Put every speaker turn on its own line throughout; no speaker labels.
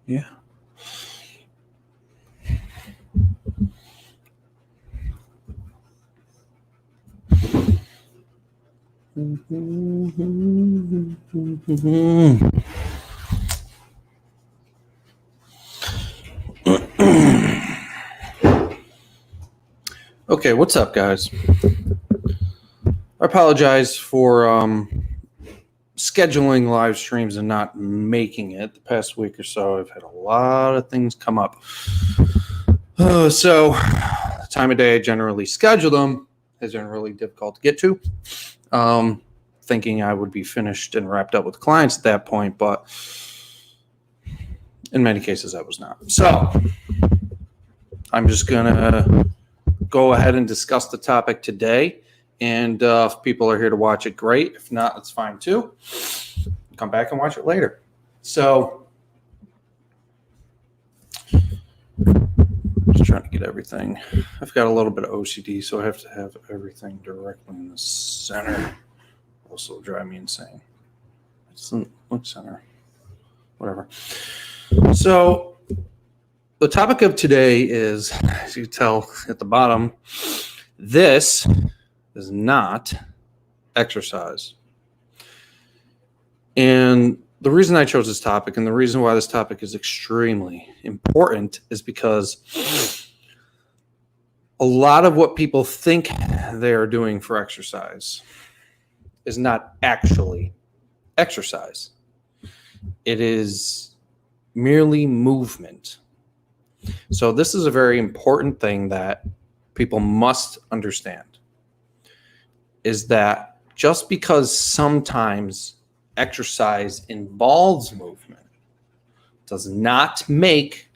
Yeah. Okay, what's up, guys? I apologize for scheduling live streams and not making it. The past week or so, I've had a lot of things come up. So, the time of day I generally schedule them has been really difficult to get to. Thinking I would be finished and wrapped up with clients at that point, but in many cases I was not. So, I'm just going to go ahead and discuss the topic today. And if people are here to watch it, great. If not, that's fine too. Come back and watch it later. So, just trying to get everything. I've got a little bit of OCD, so I have to have everything directly in the center. Also drive me insane. It doesn't look center. Whatever. So, the topic of today is, as you tell at the bottom, this is not exercise. And the reason I chose this topic and the reason why this topic is extremely important is because a lot of what people think they are doing for exercise is not actually exercise. It is merely movement. So this is a very important thing that people must understand, is that just because sometimes exercise involves movement does not make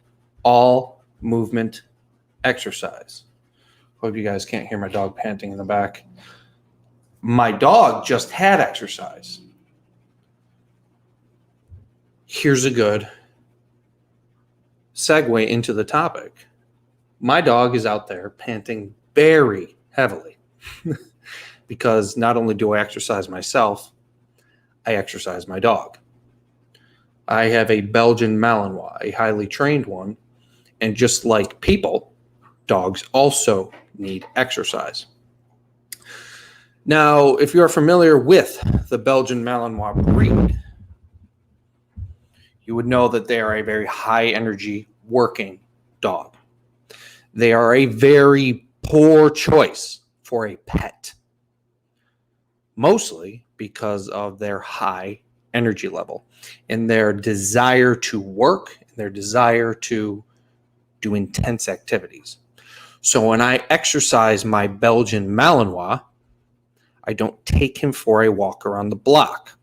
all movement exercise. Hope you guys can't hear my dog panting in the back. My dog just had exercise. Here's a good segue into the topic. My dog is out there panting very heavily because not only do I exercise myself, I exercise my dog. I have a Belgian Malinois, a highly trained one, and just like people, dogs also need exercise. Now, if you are familiar with the Belgian Malinois breed, you would know that they are a very high energy working dog. They are a very poor choice for a pet, mostly because of their high energy level and their desire to work and their desire to do intense activities. So when I exercise my Belgian Malinois, I don't take him for a walk around the block.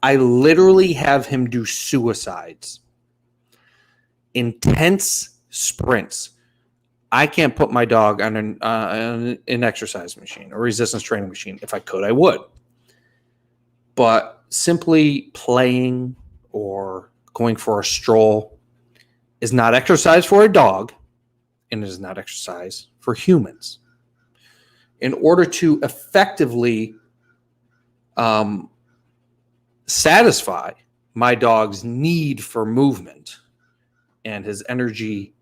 I literally have him do suicides, intense sprints. I can't put my dog on an exercise machine or resistance training machine. If I could, I would. But simply playing or going for a stroll is not exercise for a dog, and it is not exercise for humans. In order to effectively satisfy my dog's need for movement and his energy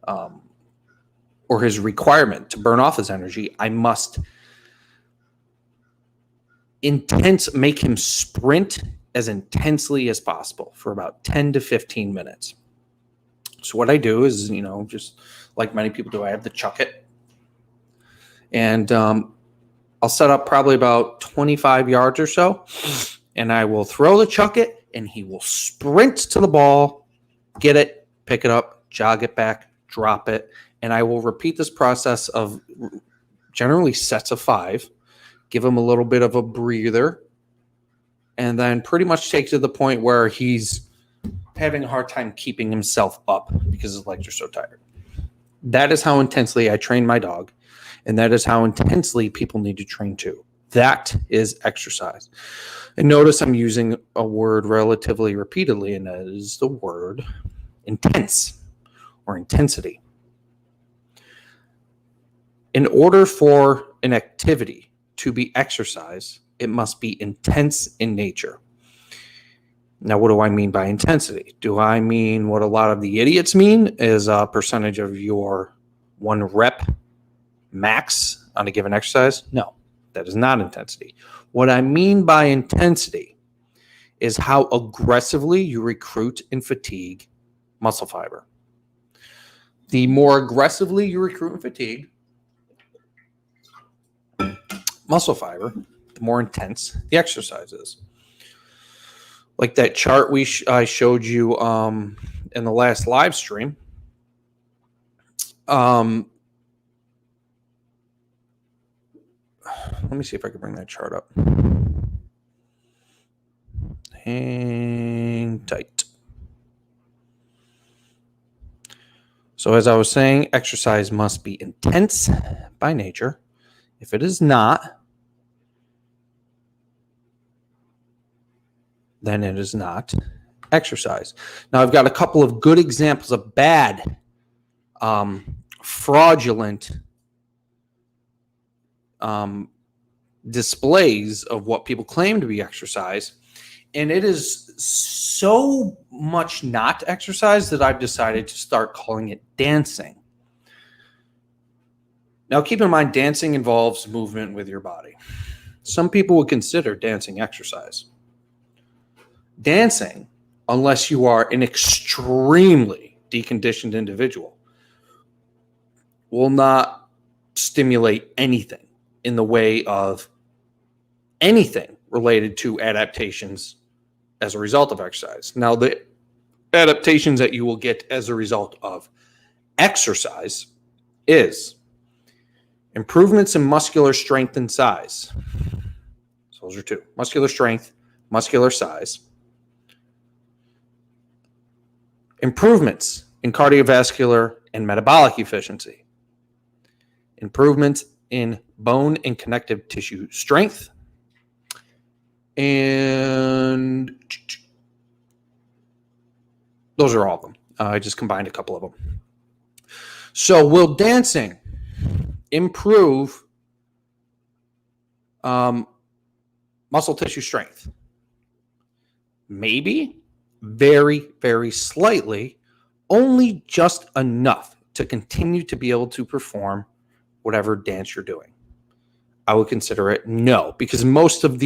or his requirement to burn off his energy, I must make him sprint as intensely as possible for about 10 to 15 minutes. So what I do is, just like many people do, I have the chuck it. And I'll set up probably about 25 yards or so. And I will throw the chuck it, and he will sprint to the ball, get it, pick it up, jog it back, drop it. And I will repeat this process of generally sets of 5, give him a little bit of a breather, and then pretty much take to the point where he's having a hard time keeping himself up because his legs are so tired. That is how intensely I train my dog, and that is how intensely people need to train too. That is exercise. And notice I'm using a word relatively repeatedly, and that is the word intense or intensity. In order for an activity to be exercise, it must be intense in nature. Now, what do I mean by intensity? Do I mean what a lot of the idiots mean is a percentage of your 1 rep max on a given exercise? No, that is not intensity. What I mean by intensity is how aggressively you recruit and fatigue muscle fiber. The more aggressively you recruit and fatigue muscle fiber, the more intense the exercise is. Like that chart I showed you in the last live stream. Let me see if I can bring that chart up. Hang tight. So as I was saying, exercise must be intense by nature. If it is not, then it is not exercise. Now, I've got a couple of good examples of bad, fraudulent displays of what people claim to be exercise. And it is so much not exercise that I've decided to start calling it dancing. Now, keep in mind, dancing involves movement with your body. Some people would consider dancing exercise. Dancing, unless you are an extremely deconditioned individual, will not stimulate anything in the way of anything related to adaptations as a result of exercise. Now, the adaptations that you will get as a result of exercise is improvements in muscular strength and size. So those are two: muscular strength, muscular size. Improvements in cardiovascular and metabolic efficiency. Improvements in bone and connective tissue strength. And those are all of them. I just combined a couple of them. So will dancing improve muscle tissue strength? Maybe. Very, very slightly, only just enough to continue to be able to perform whatever dance you're doing. I would consider it no, because most of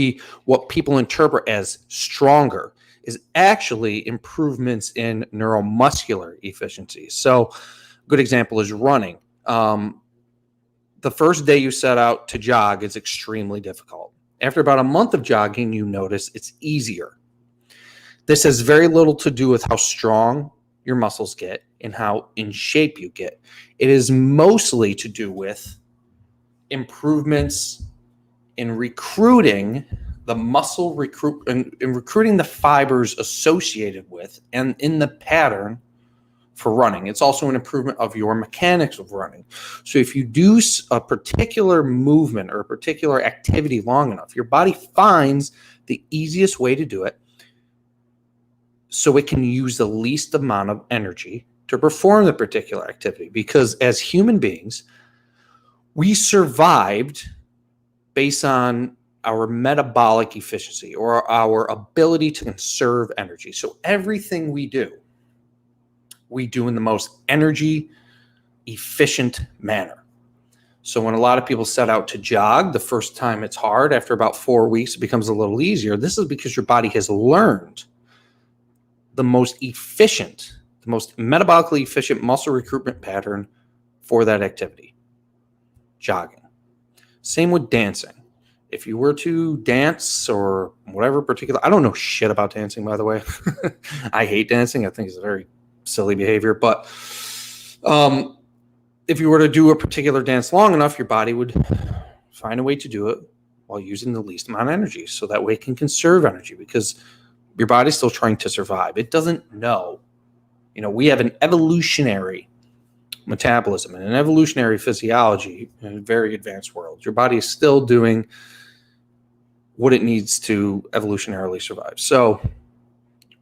what people interpret as stronger is actually improvements in neuromuscular efficiency. So a good example is running. The first day you set out to jog is extremely difficult. After about a month of jogging, you notice it's easier. This has very little to do with how strong your muscles get and how in shape you get. It is mostly to do with improvements in recruiting the muscle in recruiting the fibers associated with and in the pattern for running. It's also an improvement of your mechanics of running. So if you do a particular movement or a particular activity long enough, your body finds the easiest way to do it so it can use the least amount of energy to perform the particular activity. Because as human beings, we survived based on our metabolic efficiency or our ability to conserve energy. So everything we do in the most energy efficient manner. So when a lot of people set out to jog, the first time it's hard. After about 4 weeks, it becomes a little easier. This is because your body has learned the most efficient, the most metabolically efficient muscle recruitment pattern for that activity, jogging. Same with dancing. If you were to dance or whatever particular, I don't know shit about dancing, by the way. I hate dancing. I think it's a very silly behavior. But if you were to do a particular dance long enough, your body would find a way to do it while using the least amount of energy. So that way it can conserve energy, because your body's still trying to survive. It doesn't know. We have an evolutionary metabolism and an evolutionary physiology in a very advanced world. Your body is still doing what it needs to evolutionarily survive. So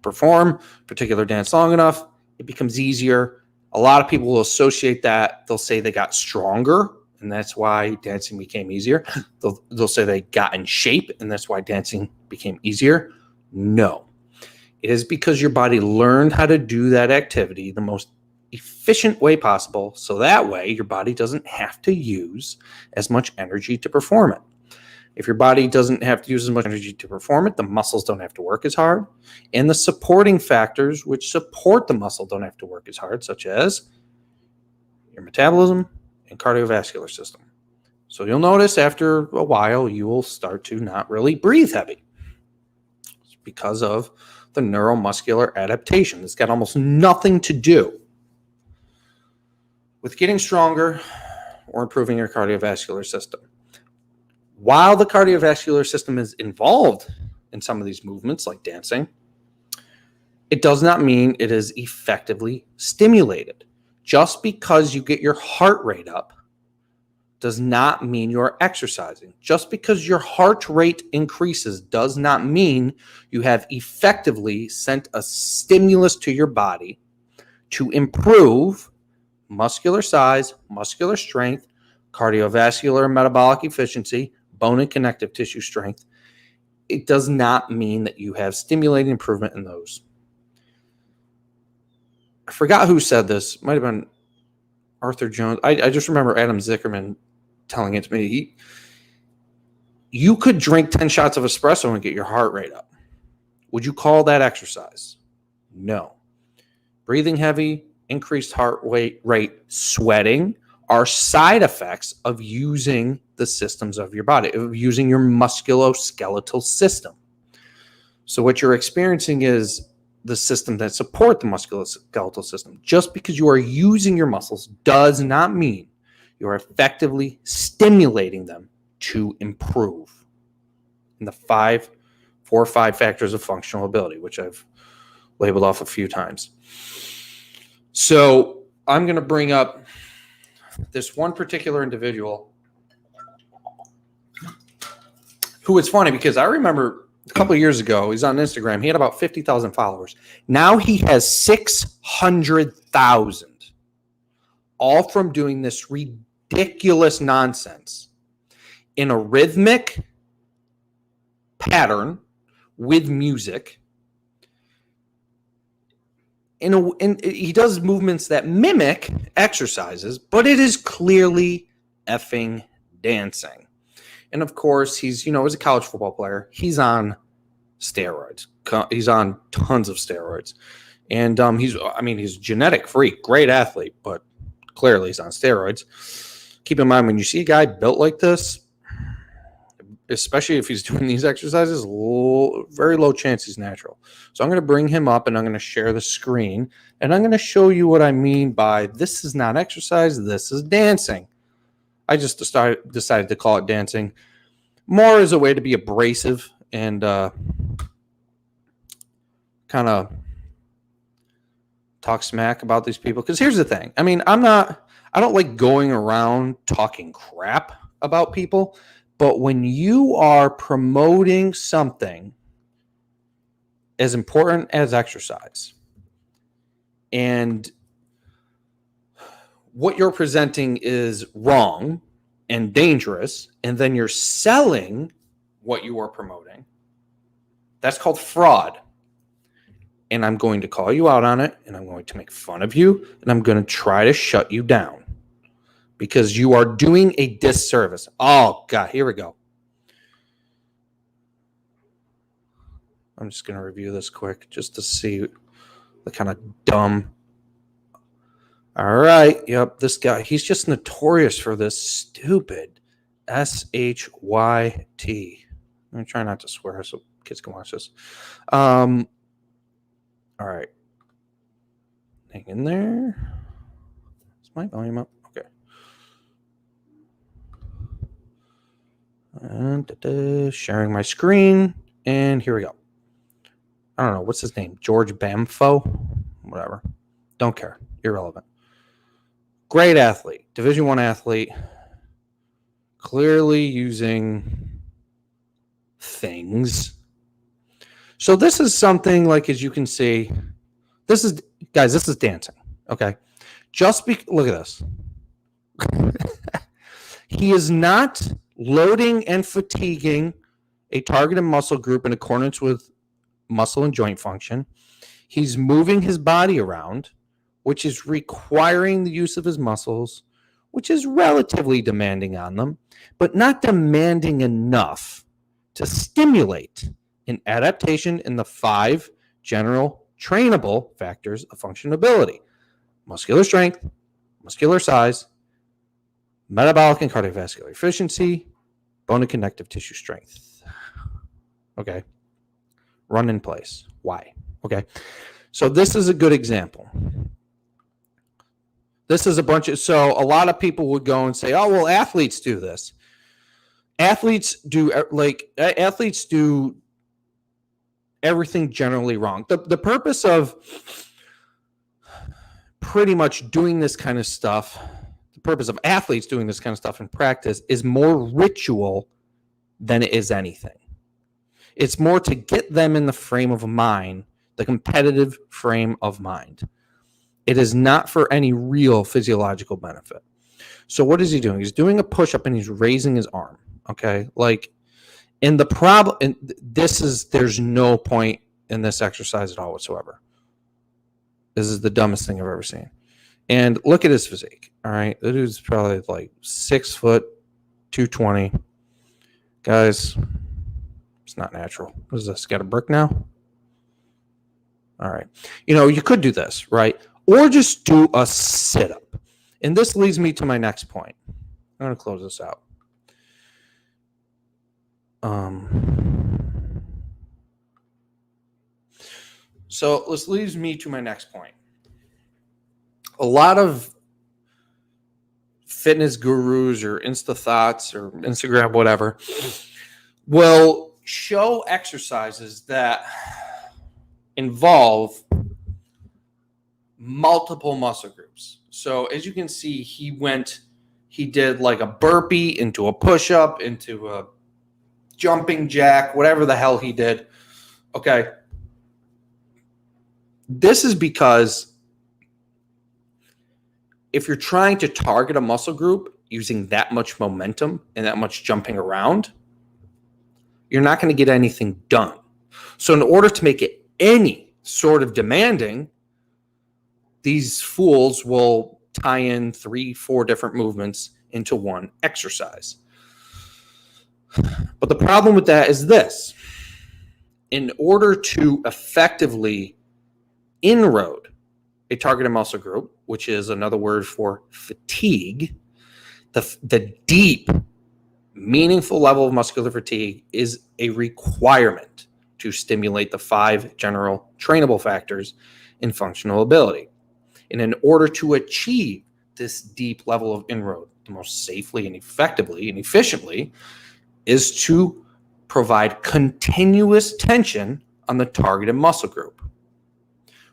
perform a particular dance long enough, it becomes easier. A lot of people will associate that. They'll say they got stronger, and that's why dancing became easier. They'll say they got in shape, and that's why dancing became easier. No. It is because your body learned how to do that activity the most efficient way possible, so that way your body doesn't have to use as much energy to perform it. If your body doesn't have to use as much energy to perform it, the muscles don't have to work as hard, and the supporting factors which support the muscle don't have to work as hard, such as your metabolism and cardiovascular system. So you'll notice after a while you will start to not really breathe heavy. It's because of the neuromuscular adaptation. It's got almost nothing to do with getting stronger or improving your cardiovascular system. While the cardiovascular system is involved in some of these movements, like dancing, it does not mean it is effectively stimulated. Just because you get your heart rate up does not mean you're exercising. Just because your heart rate increases does not mean you have effectively sent a stimulus to your body to improve muscular size, muscular strength, cardiovascular and metabolic efficiency, bone and connective tissue strength. It does not mean that you have stimulated improvement in those. I forgot who said this. Might have been Arthur Jones. I just remember Adam Zickerman telling it to me. You could drink 10 shots of espresso and get your heart rate up. Would you call that exercise? No. Breathing heavy, increased heart rate, sweating are side effects of using the systems of your body, of using your musculoskeletal system. So what you're experiencing is the system that support the musculoskeletal system. Just because you are using your muscles does not mean you're effectively stimulating them to improve in the 4 or 5 factors of functional ability, which I've labeled off a few times. So I'm going to bring up this one particular individual who, it's funny because I remember a couple of years ago, he's on Instagram. He had about 50,000 followers. Now he has 600,000, all from doing this ridiculous nonsense in a rhythmic pattern with music. And he does movements that mimic exercises, but it is clearly effing dancing. And of course, he's, as a college football player, he's on steroids. He's on tons of steroids. And he's genetic freak, great athlete, but clearly he's on steroids. Keep in mind, when you see a guy built like this, especially if he's doing these exercises, very low chance he's natural. So I'm going to bring him up and I'm going to share the screen and I'm going to show you what I mean by this is not exercise, this is dancing. I just decided to call it dancing more as a way to be abrasive and kind of talk smack about these people. Because here's the thing. I don't like going around talking crap about people. But when you are promoting something as important as exercise, and what you're presenting is wrong and dangerous, and then you're selling what you are promoting, that's called fraud. And I'm going to call you out on it, and I'm going to make fun of you, and I'm going to try to shut you down. Because you are doing a disservice. Oh, God, here we go. I'm just going to review this quick just to see the kind of dumb. All right. Yep, this guy, he's just notorious for this stupid SHYT. Let me try not to swear so kids can watch this. All right. Hang in there. Is my volume up? And sharing my screen, and here we go. I don't know, what's his name? George Bamfo? Whatever. Don't care. Irrelevant. Great athlete. Division I athlete. Clearly using things. So this is something like, as you can see, this is dancing. Okay. Look at this. He is not loading and fatiguing a targeted muscle group in accordance with muscle and joint function. He's moving his body around, which is requiring the use of his muscles, which is relatively demanding on them, but not demanding enough to stimulate an adaptation in the 5 general trainable factors of functionability: muscular strength, muscular size, metabolic and cardiovascular efficiency, bone and connective tissue strength. Okay. Run in place. Why? Okay. So this is a good example. This is so a lot of people would go and say, oh, well, athletes do this. Athletes do everything generally wrong. The purpose of pretty much doing this kind of stuff, the purpose of athletes doing this kind of stuff in practice is more ritual than it is anything. It's more to get them in the frame of mind, the competitive frame of mind. It is not for any real physiological benefit. So what is he doing? He's doing a push-up and he's raising his arm. Okay. And the problem, and there's no point in this exercise at all whatsoever. This is the dumbest thing I've ever seen. And look at his physique. All right. The dude's probably like 6 foot, 220. Guys, it's not natural. What is this? Got a brick now? All right. You could do this, right? Or just do a sit-up. And this leads me to my next point. I'm going to close this out. So this leads me to my next point. A lot of fitness gurus or Insta thoughts or Instagram, whatever, will show exercises that involve multiple muscle groups. So as you can see, he did like a burpee into a push-up, into a jumping jack, whatever the hell he did. Okay. This is because if you're trying to target a muscle group using that much momentum and that much jumping around, you're not going to get anything done. So in order to make it any sort of demanding, these fools will tie in 3-4 different movements into one exercise. But the problem with that is this. In order to effectively inroad a targeted muscle group, which is another word for fatigue, the deep, meaningful level of muscular fatigue is a requirement to stimulate the 5 general trainable factors in functional ability. And in order to achieve this deep level of inroad the most safely and effectively and efficiently is to provide continuous tension on the targeted muscle group.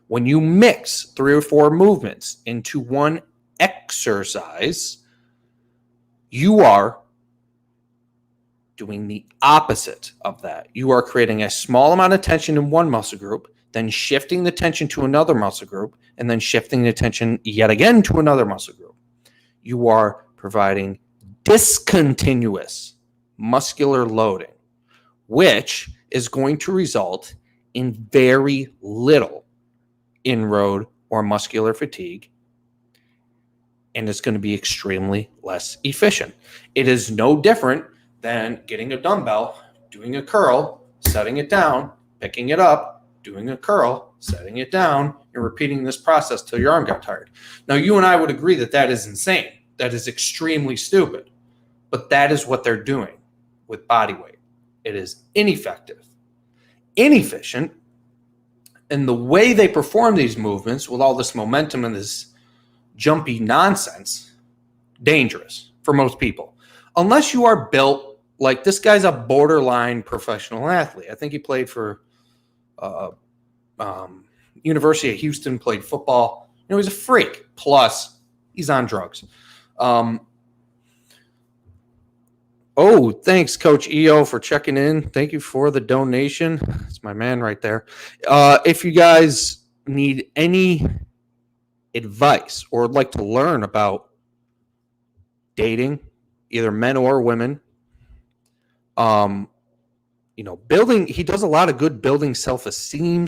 When you mix 3 or 4 movements into one exercise, you are doing the opposite of that. You are creating a small amount of tension in one muscle group, then shifting the tension to another muscle group, and then shifting the tension yet again to another muscle group. You are providing discontinuous muscular loading, which is going to result in very little inroad or muscular fatigue, and it's going to be extremely less efficient. It is no different than getting a dumbbell, doing a curl, setting it down, picking it up, doing a curl, setting it down, and repeating this process till your arm got tired. Now, you and I would agree that that is insane. That is extremely stupid. But that is what they're doing with body weight. It is ineffective, inefficient, and the way they perform these movements with all this momentum and this jumpy nonsense, dangerous for most people. Unless you are built like this guy's a borderline professional athlete. I think he played for University of Houston, played football. He's a freak. Plus, he's on drugs. Oh, thanks, Coach EO, for checking in. Thank you for the donation. That's my man right there. If you guys need any advice or would like to learn about dating, either men or women, building. He does a lot of good building self-esteem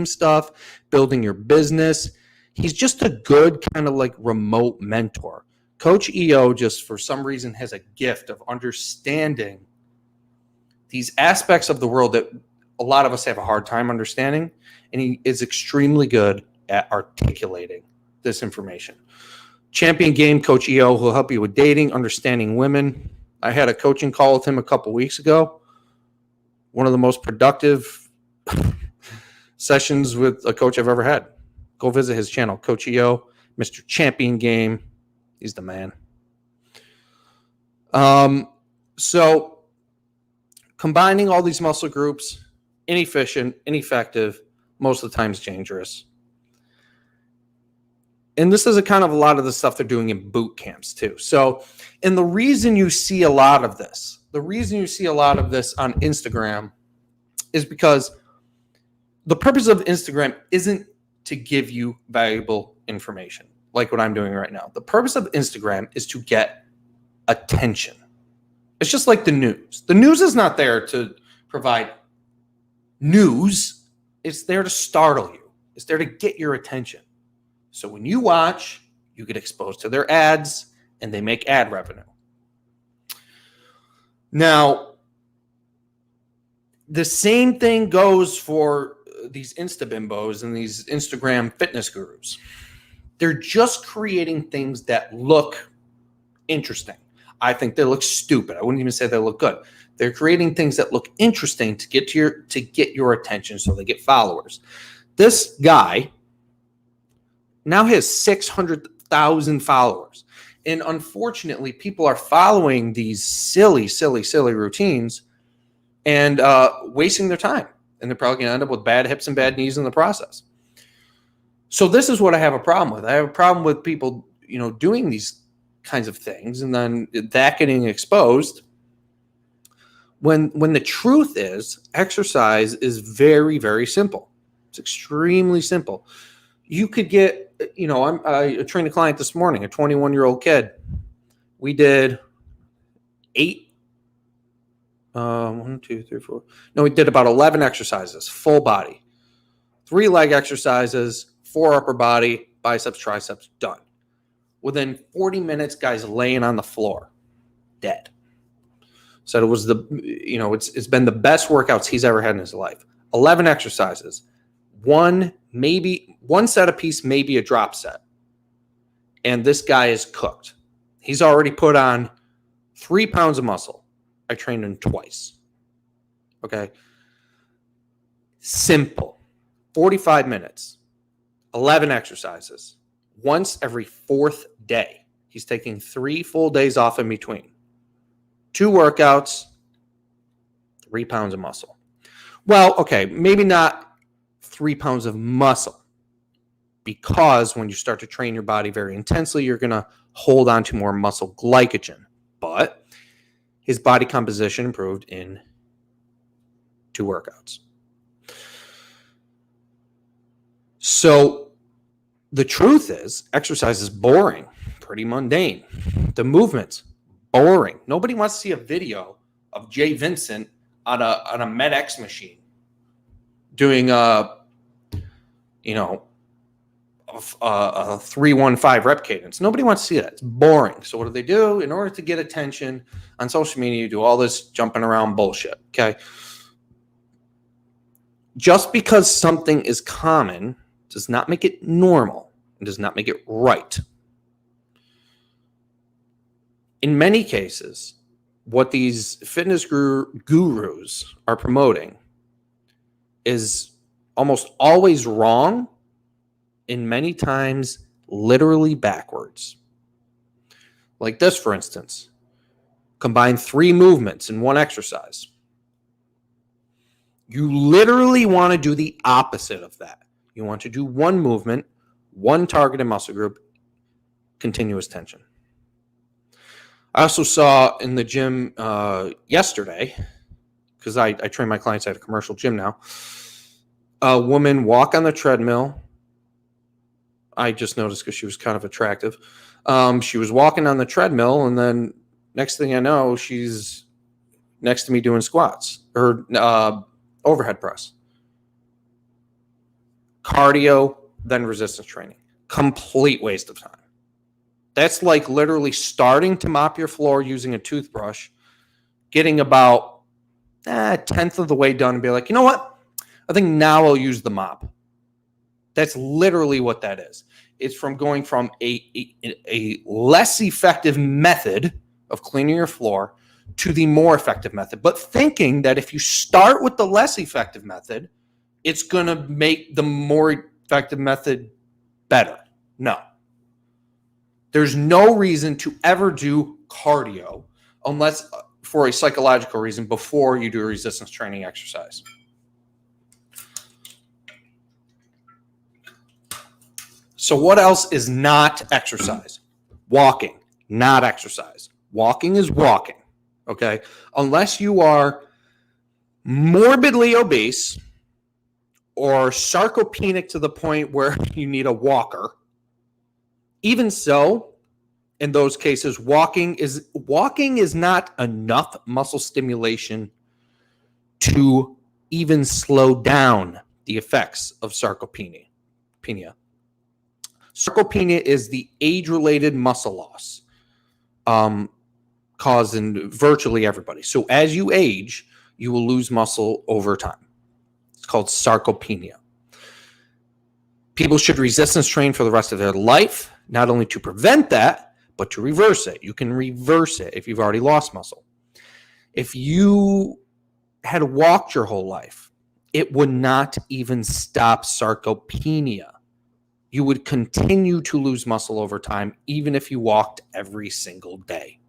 stuff, building your business. He's just a good kind of like remote mentor. Coach EO just for some reason has a gift of understanding these aspects of the world that a lot of us have a hard time understanding, and he is extremely good at articulating this information. Champion Game Coach EO will help you with dating, understanding women. I had a coaching call with him a couple weeks ago. One of the most productive sessions with a coach I've ever had. Go visit his channel, Coach EO, Mr. Champion Game. He's the man. So combining all these muscle groups, inefficient, ineffective, most of the times dangerous. And this is a kind of a lot of the stuff they're doing in boot camps too. So, and the reason you see a lot of this, on Instagram is because the purpose of Instagram isn't to give you valuable information like what I'm doing right now. The purpose of Instagram is to get attention. It's just like the news. The news is not there to provide news. It's there to startle you. It's there to get your attention. So when you watch, you get exposed to their ads and they make ad revenue. Now, the same thing goes for these Instabimbos and these Instagram fitness gurus. They're just creating things that look interesting. I think they look stupid. I wouldn't even say they look good. They're creating things that look interesting to get your attention so they get followers. This guy now has 600,000 followers. And unfortunately, people are following these silly routines and wasting their time. And they're probably going to end up with bad hips and bad knees in the process. So this is what I have a problem with. I have a problem with people, doing these kinds of things and then that getting exposed. When the truth is, exercise is very, very simple. It's extremely simple. You could get, I trained a client this morning, a 21-year-old kid. We did we did about 11 exercises, full body, 3 leg exercises, 4 upper body, biceps, triceps, done. Within 40 minutes, guys laying on the floor, dead. So it was it's been the best workouts he's ever had in his life. 11 exercises, one set a piece, maybe a drop set. And this guy is cooked. He's already put on 3 pounds of muscle. I trained him twice. Okay. Simple. 45 minutes, 11 exercises, once every 4th day. He's taking 3 full days off in between. 2 workouts, 3 pounds of muscle. Well, okay, maybe not 3 pounds of muscle, because when you start to train your body very intensely, you're going to hold on to more muscle glycogen. But his body composition improved in 2 workouts. So the truth is, exercise is boring, pretty mundane. The movements, boring. Nobody wants to see a video of Jay Vincent on a MedX machine doing a 3-1-5 rep cadence. Nobody wants to see that. It's boring. So what do? In order to get attention on social media, you do all this jumping around bullshit. Okay. Just because something is common does not make it normal and does not make it right. In many cases, what these fitness gurus are promoting is almost always wrong, and many times literally backwards. Like this, for instance, combine 3 movements in 1 exercise. You literally want to do the opposite of that. You want to do 1 movement, 1 targeted muscle group, continuous tension. I also saw in the gym yesterday, because I train my clients at a commercial gym now, a woman walk on the treadmill. I just noticed because she was kind of attractive. She was walking on the treadmill, and then next thing I know, she's next to me doing squats or overhead press. Cardio, then resistance training. Complete waste of time. That's like literally starting to mop your floor using a toothbrush, getting about a tenth of the way done and be like, you know what? I think now I'll use the mop. That's literally what that is. It's from going from a less effective method of cleaning your floor to the more effective method, but thinking that if you start with the less effective method, it's going to make the more effective method better. No. There's no reason to ever do cardio unless for a psychological reason before you do a resistance training exercise. So what else is not exercise? Walking, not exercise. Walking is walking, okay? Unless you are morbidly obese or sarcopenic to the point where you need a walker. Even so, in those cases, walking is not enough muscle stimulation to even slow down the effects of sarcopenia. Sarcopenia is the age-related muscle loss caused in virtually everybody. So as you age, you will lose muscle over time. It's called sarcopenia. People should resistance train for the rest of their life, not only to prevent that, but to reverse it. You can reverse it if you've already lost muscle. If you had walked your whole life, it would not even stop sarcopenia. You would continue to lose muscle over time, even if you walked every single day.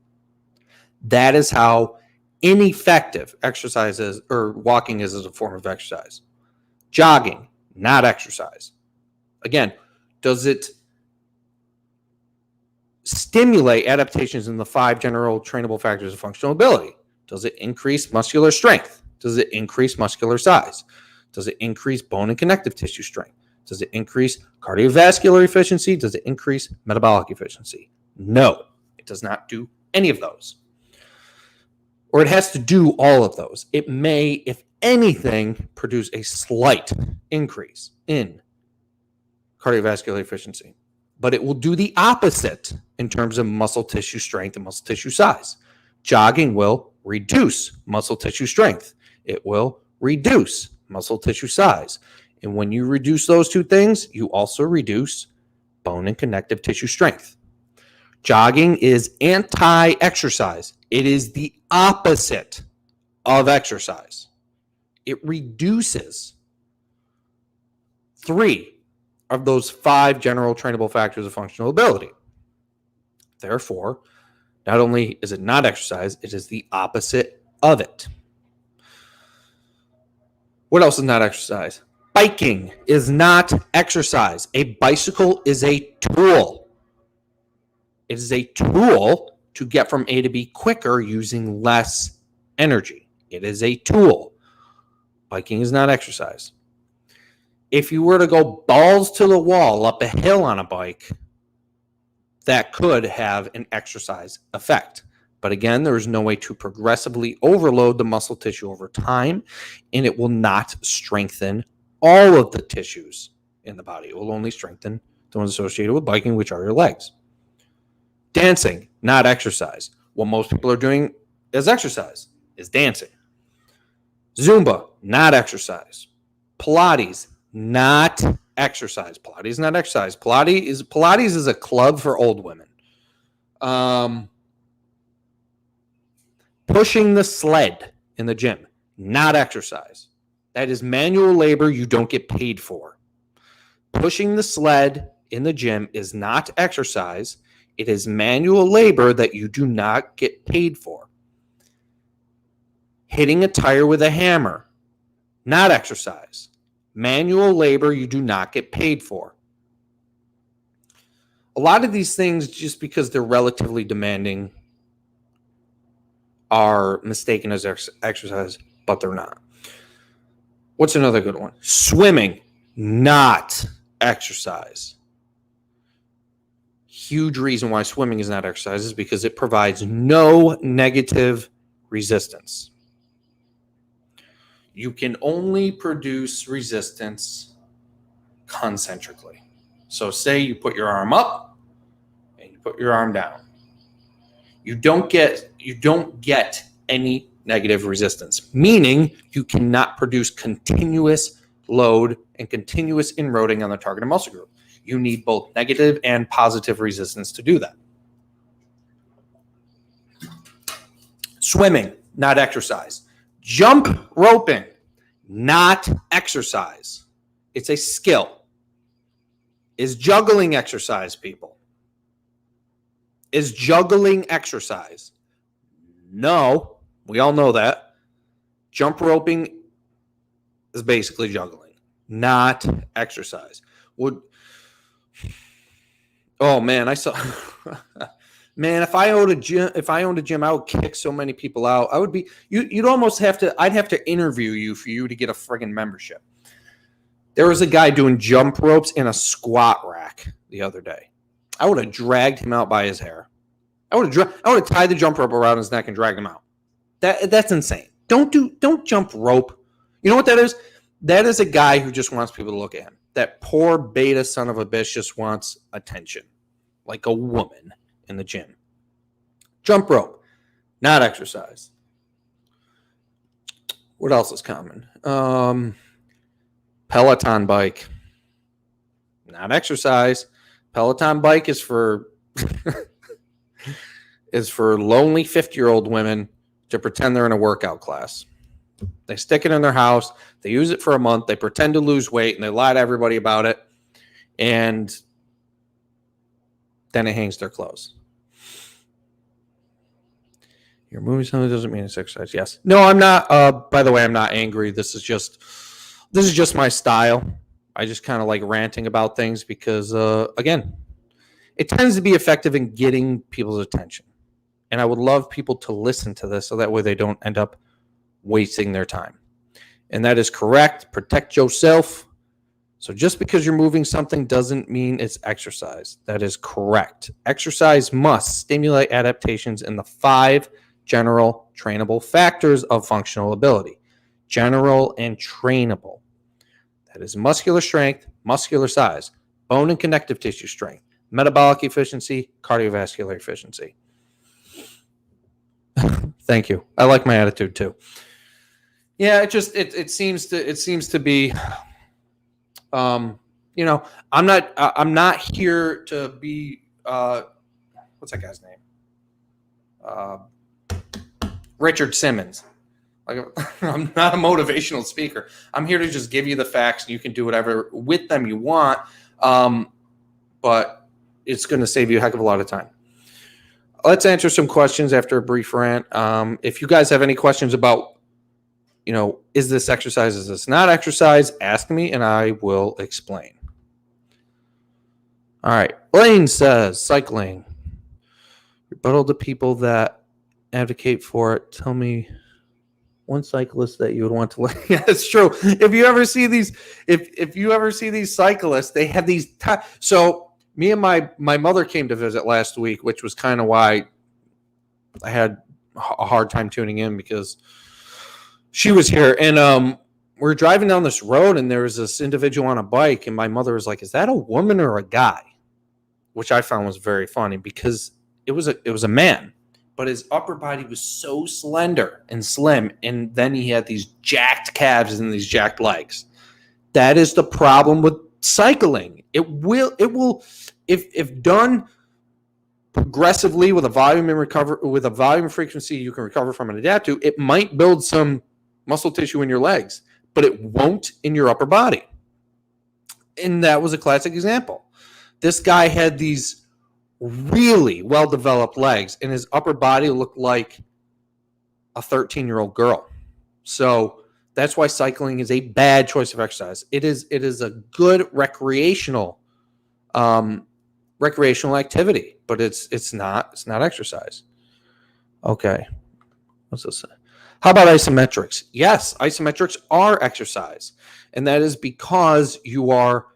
That is how ineffective exercise is, or walking is as a form of exercise. Jogging, not exercise. Again, does it stimulate adaptations in the 5 general trainable factors of functional ability? Does it increase muscular strength? Does it increase muscular size? Does it increase bone and connective tissue strength? Does it increase cardiovascular efficiency? Does it increase metabolic efficiency? No, it does not do any of those. Or it has to do all of those. It may, if anything, produce a slight increase in cardiovascular efficiency. But it will do the opposite in terms of muscle tissue strength and muscle tissue size. Jogging will reduce muscle tissue strength. It will reduce muscle tissue size. And when you reduce those two things, you also reduce bone and connective tissue strength. Jogging is anti-exercise. It is the opposite of exercise. It reduces 3 of those 5 general trainable factors of functional ability. Therefore, not only is it not exercise, it is the opposite of it. What else is not exercise? Biking is not exercise. A bicycle is a tool. It is a tool to get from A to B quicker using less energy. It is a tool. Biking is not exercise. If you were to go balls to the wall up a hill on a bike, that could have an exercise effect. But again, there is no way to progressively overload the muscle tissue over time, and it will not strengthen all of the tissues in the body. It will only strengthen the ones associated with biking, which are your legs. Dancing, not exercise. What most people are doing as exercise is dancing. Zumba, not exercise. Pilates, not exercise. Pilates is not exercise. Pilates is a club for old women. Pushing the sled in the gym, not exercise. That is manual labor you don't get paid for. Pushing the sled in the gym is not exercise. It is manual labor that you do not get paid for. Hitting a tire with a hammer, not exercise. Manual labor you do not get paid for. A lot of these things, just because they're relatively demanding, are mistaken as exercise, but they're not. What's another good one? Swimming, not exercise. Huge reason why swimming is not exercise is because it provides no negative resistance. You can only produce resistance concentrically. So say you put your arm up and you put your arm down. You don't get any negative resistance, meaning you cannot produce continuous load and continuous inroading on the targeted muscle group. You need both negative and positive resistance to do that. Swimming, not exercise. Jump roping, not exercise. It's a skill. Is juggling exercise, people? Is juggling exercise? No, we all know that. Jump roping is basically juggling, not exercise. Oh man, I saw. Man, if I owned a gym, I would kick so many people out. I would be. You'd almost have to. I'd have to interview you for you to get a friggin' membership. There was a guy doing jump ropes in a squat rack the other day. I would have dragged him out by his hair. I would have tied the jump rope around his neck and dragged him out. That's insane. Don't jump rope. You know what that is? That is a guy who just wants people to look at him. That poor beta son of a bitch just wants attention, like a woman in the gym. Jump rope, not exercise. What else is common? Peloton bike, not exercise. Peloton bike is for lonely 50-year-old women to pretend they're in a workout class. They stick it in their house. They use it for a month. They pretend to lose weight, and they lie to everybody about it. And then it hangs their clothes. You're moving something doesn't mean it's exercise. Yes. No, I'm not. By the way, I'm not angry. This is just my style. I just kind of like ranting about things because, again, it tends to be effective in getting people's attention. And I would love people to listen to this so that way they don't end up wasting their time. And that is correct. Protect yourself. So just because you're moving something doesn't mean it's exercise. That is correct. Exercise must stimulate adaptations in the 5 general trainable factors of functional ability. General and trainable. That is muscular strength, muscular size, bone and connective tissue strength, metabolic efficiency, cardiovascular efficiency. Thank you. I like my attitude too. Yeah, it seems to be I'm not here to be what's that guy's name? Richard Simmons. Like, I'm not a motivational speaker. I'm here to just give you the facts, and you can do whatever with them you want. But it's going to save you a heck of a lot of time. Let's answer some questions after a brief rant. If you guys have any questions about, is this exercise, is this not exercise, ask me, and I will explain. All right. Blaine says, cycling. Rebuttal to people that advocate for it. Tell me one cyclist that you would want to look. Yeah, it's true. If you ever see these, if you ever see these cyclists, they have these. So me and my mother came to visit last week, which was kind of why I had a hard time tuning in because she was here. And we're driving down this road, and there was this individual on a bike, and my mother was like, "Is that a woman or a guy?" Which I found was very funny because it was a man. But his upper body was so slender and slim, and then he had these jacked calves and these jacked legs. That is the problem with cycling. It will, if done progressively with a volume and frequency you can recover from and adapt to, it might build some muscle tissue in your legs, but it won't in your upper body. And that was a classic example. This guy had these really well-developed legs, and his upper body looked like a 13-year-old girl. So that's why cycling is a bad choice of exercise. It is a good recreational activity, but it's not exercise. Okay. What's this? How about isometrics? Yes, isometrics are exercise, and that is because you are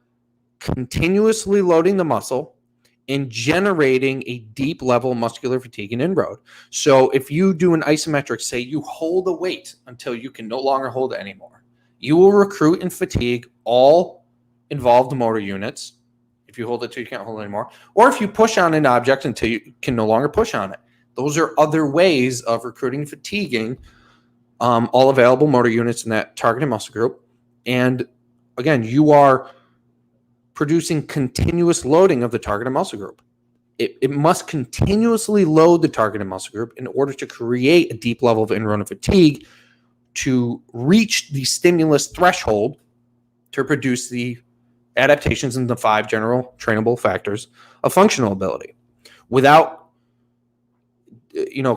continuously loading the muscle in generating a deep level of muscular fatigue and inroad. So if you do an isometric, say you hold a weight until you can no longer hold it anymore, you will recruit and fatigue all involved motor units. If you hold it till you can't hold it anymore, or if you push on an object until you can no longer push on it. Those are other ways of recruiting and fatiguing all available motor units in that targeted muscle group. And again, you are producing continuous loading of the targeted muscle group. It must continuously load the targeted muscle group in order to create a deep level of inroad and fatigue to reach the stimulus threshold to produce the adaptations in the 5 general trainable factors of functional ability. Without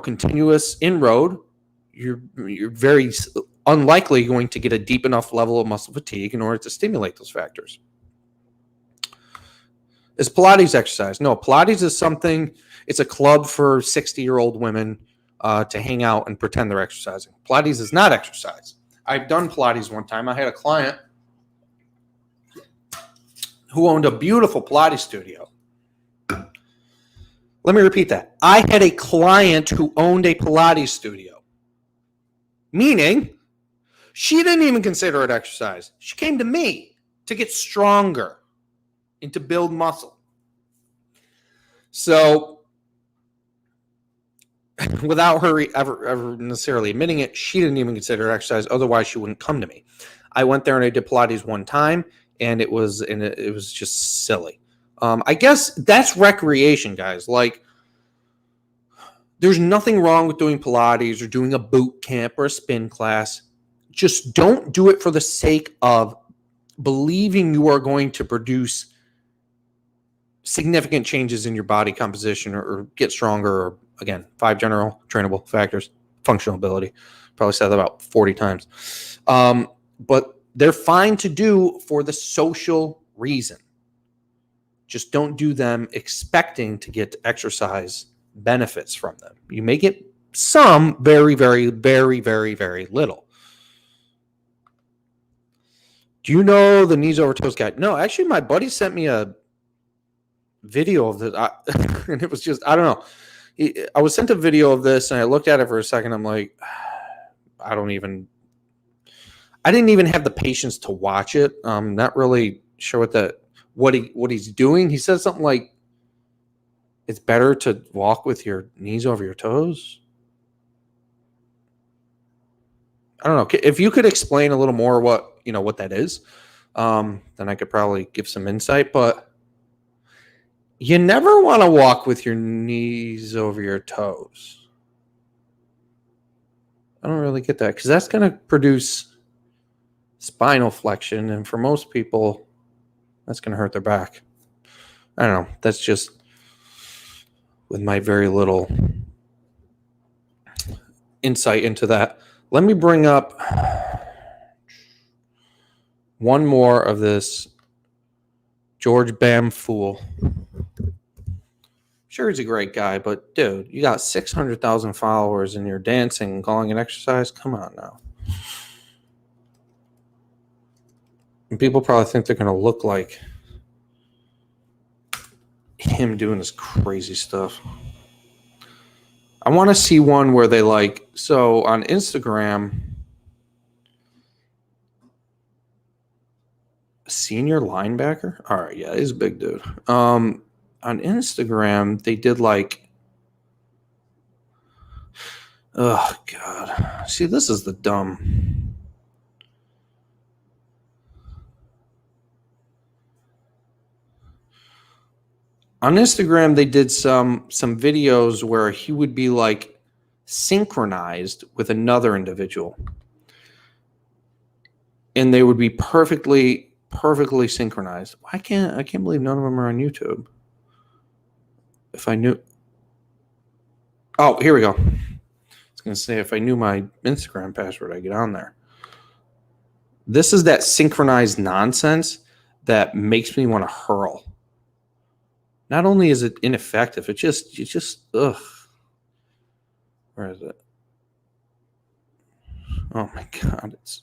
continuous inroad, you're very unlikely going to get a deep enough level of muscle fatigue in order to stimulate those factors. Is Pilates exercise? No, Pilates is something, it's a club for 60-year-old women to hang out and pretend they're exercising. Pilates is not exercise. I've done Pilates one time. I had a client who owned a beautiful Pilates studio. Let me repeat that. I had a client who owned a Pilates studio, meaning she didn't even consider it exercise. She came to me to get stronger and to build muscle. So without her ever necessarily admitting it, she didn't even consider it exercise. Otherwise, she wouldn't come to me. I went there and I did Pilates one time, and it was just silly. I guess that's recreation, guys. Like, there's nothing wrong with doing Pilates or doing a boot camp or a spin class. Just don't do it for the sake of believing you are going to produce significant changes in your body composition or get stronger. Or, again, 5 general trainable factors, functional ability. Probably said that about 40 times. But they're fine to do for the social reason. Just don't do them expecting to get exercise benefits from them. You may get some, very, very, very, very, very little. Do you know the knees over toes guide? No, actually, my buddy sent me a video of this, and it was just, I don't know. I was sent a video of this, and I looked at it for a second. I'm like, I didn't even have the patience to watch it. Not really sure what he's doing. He said something like, it's better to walk with your knees over your toes. I don't know. If you could explain a little more what that is, then I could probably give some insight. But you never want to walk with your knees over your toes. I don't really get that, because that's going to produce spinal flexion, and for most people, that's going to hurt their back. I don't know. That's just with my very little insight into that. Let me bring up one more of this George Bamfool. Sure, he's a great guy, but dude, you got 600,000 followers and you're dancing and calling it exercise? Come on now. And people probably think they're going to look like him doing this crazy stuff. I want to see one where they so on Instagram, senior linebacker. All right, yeah, he's a big dude. On Instagram, they did oh God. See, this is the dumb. On Instagram, they did some videos where he would be synchronized with another individual. And they would be perfectly synchronized. I can't believe none of them are on YouTube. If I knew. Oh, here we go. I was going to say, if I knew my Instagram password, I'd get on there. This is that synchronized nonsense that makes me want to hurl. Not only is it ineffective, it just ugh. Where is it? Oh my God. It's,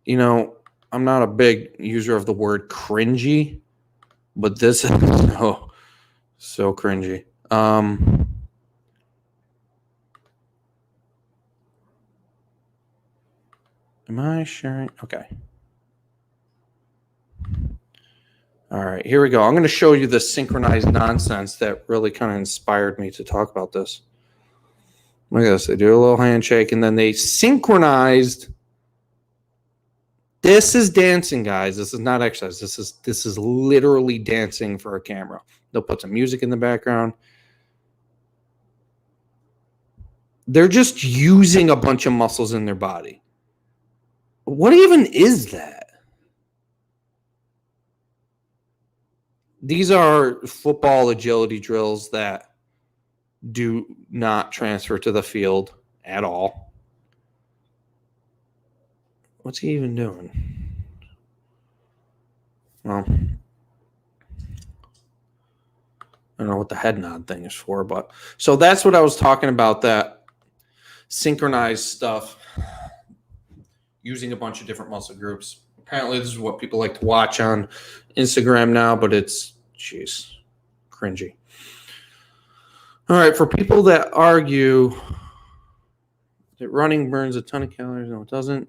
I'm not a big user of the word cringy, but this is So cringy. Am I sharing? Okay. All right, here we go. I'm going to show you the synchronized nonsense that really kind of inspired me to talk about this. Look at this. They do a little handshake, and then they synchronized. This is dancing, guys. This is not exercise. This is literally dancing for a camera. They'll put some music in the background. They're just using a bunch of muscles in their body. What even is that? These are football agility drills that do not transfer to the field at all. What's he even doing? Well, I don't know what the head nod thing is for, but so that's what I was talking about, that synchronized stuff using a bunch of different muscle groups. Apparently this is what people like to watch on Instagram now, but it's, jeez, cringy. All right, for people that argue that running burns a ton of calories, no, it doesn't.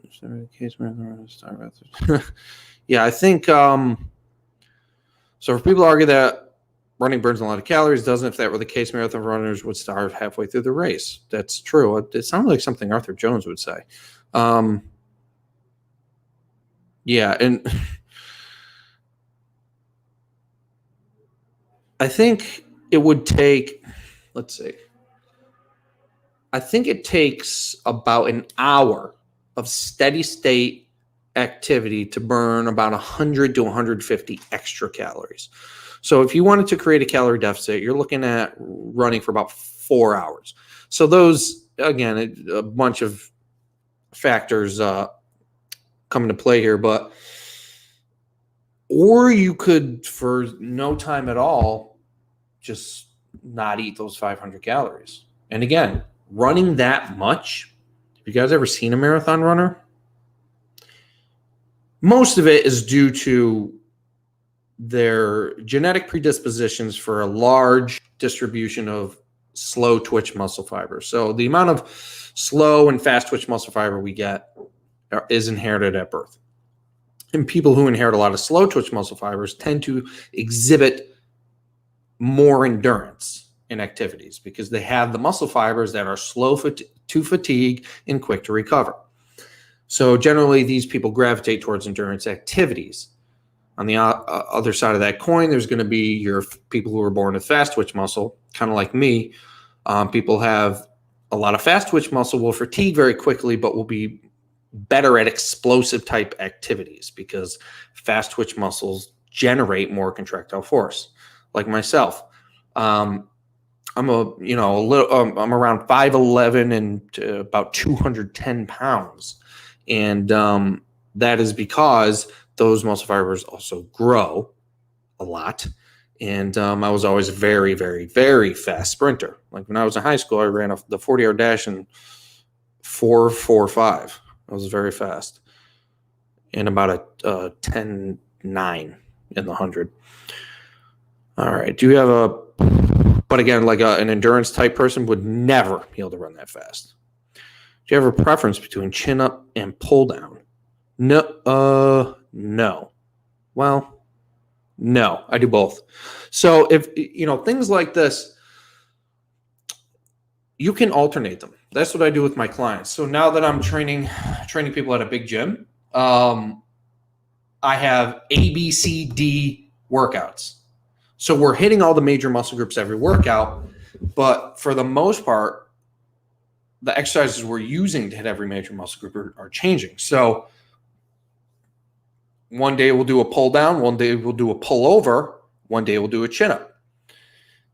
Yeah, I think, so for people to argue that running burns a lot of calories, doesn't. If that were the case, marathon runners would starve halfway through the race. That's true. It sounds like something Arthur Jones would say. Yeah, and I think it would take, let's see, I think it takes about an hour of steady state activity to burn about 100 to 150 extra calories. So if you wanted to create a calorie deficit, you're looking at running for about 4 hours. So those, again, a bunch of factors come into play here, but or you could, for no time at all, just not eat those 500 calories. And again, running that much, have you guys ever seen a marathon runner? Most of it is due to their genetic predispositions for a large distribution of slow twitch muscle fibers. So the amount of slow and fast twitch muscle fiber we get is inherited at birth. And people who inherit a lot of slow twitch muscle fibers tend to exhibit more endurance in activities because they have the muscle fibers that are slow to fatigue and quick to recover. So generally, these people gravitate towards endurance activities. On the other side of that coin, there's going to be your people who are born with fast twitch muscle, kind of like me. People have a lot of fast twitch muscle, will fatigue very quickly, but will be better at explosive type activities because fast twitch muscles generate more contractile force. Like myself, I'm I'm around 5'11" and about 210 pounds, and that is because those muscle fibers also grow a lot. And I was always a very, very, very fast sprinter. Like when I was in high school, I ran the 40-yard dash in 4:45. I was very fast, and about a 10.9 in the 100. All right. Do you have but again, like an endurance type person would never be able to run that fast. Do you have a preference between chin up and pull down? No. No. Well, no, I do both. So if, things like this, you can alternate them. That's what I do with my clients. So now that I'm training people at a big gym, I have A, B, C, D workouts. So we're hitting all the major muscle groups every workout, but for the most part, the exercises we're using to hit every major muscle group are changing. So one day we'll do a pull down, one day we'll do a pull over, one day we'll do a chin up.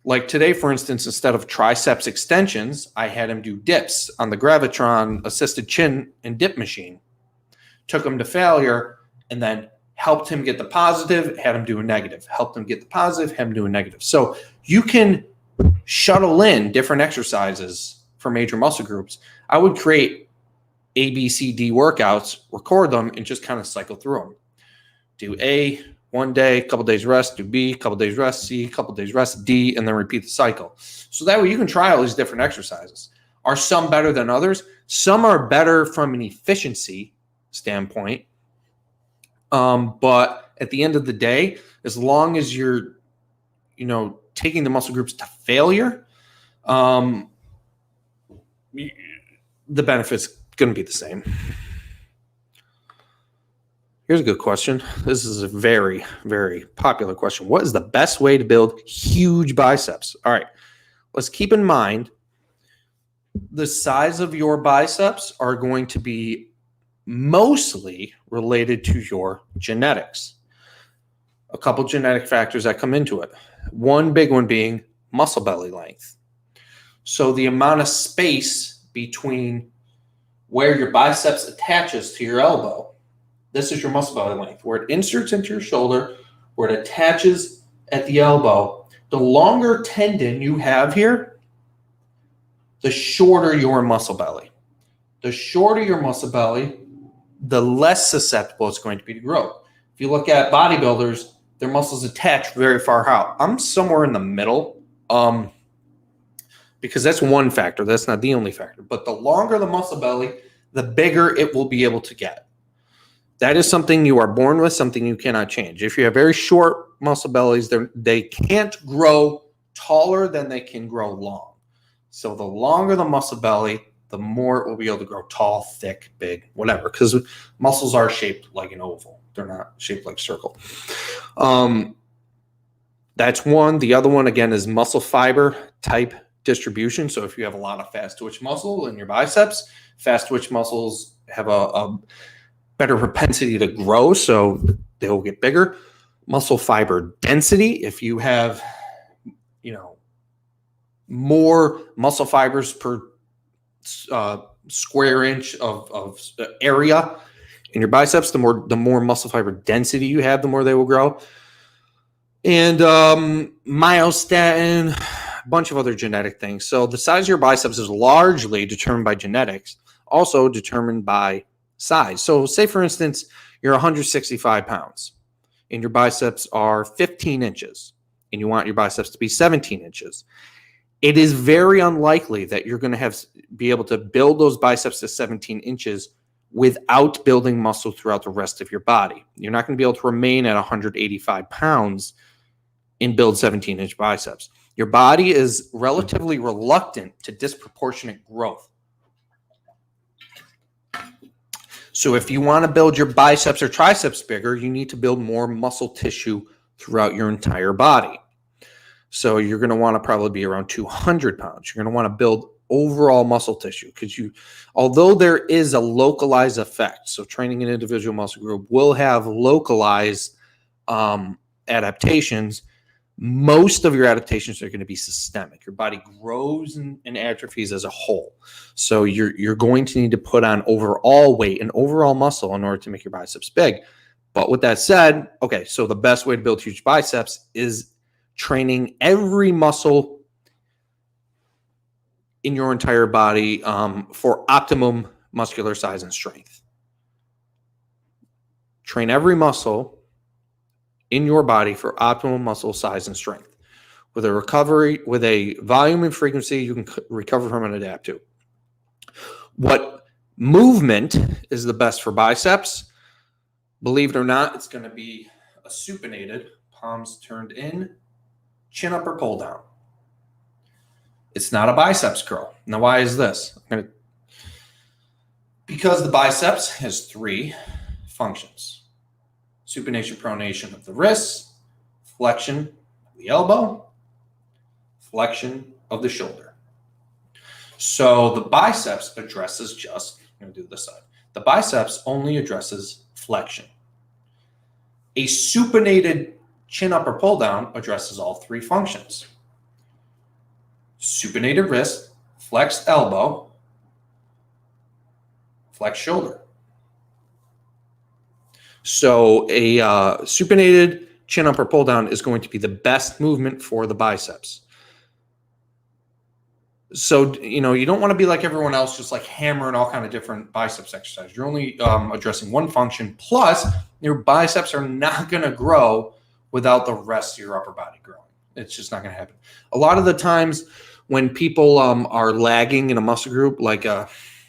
Like today, for instance, instead of triceps extensions, I had him do dips on the Gravitron assisted chin and dip machine. Took him to failure and then helped him get the positive, had him do a negative. Helped him get the positive, had him do a negative. So you can shuttle in different exercises for major muscle groups. I would create A, B, C, D workouts, record them, and just kind of cycle through them. Do A, One day, a couple days rest, do B, a couple days rest, C, a couple days rest, D, and then repeat the cycle. So that way you can try all these different exercises. Are some better than others? Some are better from an efficiency standpoint. But at the end of the day, as long as you're, taking the muscle groups to failure, the benefit's going to be the same. Here's a good question. This is a very, very popular question. What is the best way to build huge biceps? All right, let's keep in mind the size of your biceps are going to be mostly related to your genetics. A couple genetic factors that come into it. One big one being muscle belly length. So the amount of space between where your biceps attaches to your elbow. This is your muscle belly length, where it inserts into your shoulder, where it attaches at the elbow. The longer tendon you have here, the shorter your muscle belly. The shorter your muscle belly, the less susceptible it's going to be to growth. If you look at bodybuilders, their muscles attach very far out. I'm somewhere in the middle, because that's one factor. That's not the only factor. But the longer the muscle belly, the bigger it will be able to get. That is something you are born with, something you cannot change. If you have very short muscle bellies, they can't grow taller than they can grow long. So the longer the muscle belly, the more it will be able to grow tall, thick, big, whatever, because muscles are shaped like an oval. They're not shaped like a circle. That's one. The other one, again, is muscle fiber type distribution. So if you have a lot of fast twitch muscle in your biceps, fast twitch muscles have a better propensity to grow, so they will get bigger. Muscle fiber density, if you have, more muscle fibers per square inch of area in your biceps, the more muscle fiber density you have, the more they will grow. And myostatin, a bunch of other genetic things. So the size of your biceps is largely determined by genetics, also determined by size. So say, for instance, you're 165 pounds and your biceps are 15 inches and you want your biceps to be 17 inches. It is very unlikely that you're going to be able to build those biceps to 17 inches without building muscle throughout the rest of your body. You're not going to be able to remain at 185 pounds and build 17-inch biceps. Your body is relatively reluctant to disproportionate growth. So if you want to build your biceps or triceps bigger, you need to build more muscle tissue throughout your entire body. So you're going to want to probably be around 200 pounds. You're going to want to build overall muscle tissue because although there is a localized effect, so training an individual muscle group will have localized adaptations, most of your adaptations are going to be systemic. Your body grows and atrophies as a whole. So you're going to need to put on overall weight and overall muscle in order to make your biceps big. But with that said, okay, so the best way to build huge biceps is training every muscle in your entire body for optimum muscular size and strength. Train every muscle in your body for optimal muscle size and strength. With a volume and frequency you can recover from and adapt to. What movement is the best for biceps? Believe it or not, it's going to be a supinated, palms turned in, chin up or pull down. It's not a biceps curl. Now, why is this? Because the biceps has three functions. Supination, pronation of the wrists, flexion of the elbow, flexion of the shoulder. So the biceps addresses just, I'm going to do this side. The biceps only addresses flexion. A supinated chin up or pull down addresses all three functions. Supinated wrist, flexed elbow, flexed shoulder. So a supinated chin up or pull down is going to be the best movement for the biceps. So, you know, you don't want to be like everyone else, just like hammering all kind of different biceps exercises. You're only addressing one function. Plus, your biceps are not going to grow without the rest of your upper body growing. It's just not going to happen. A lot of the times when people are lagging in a muscle group, like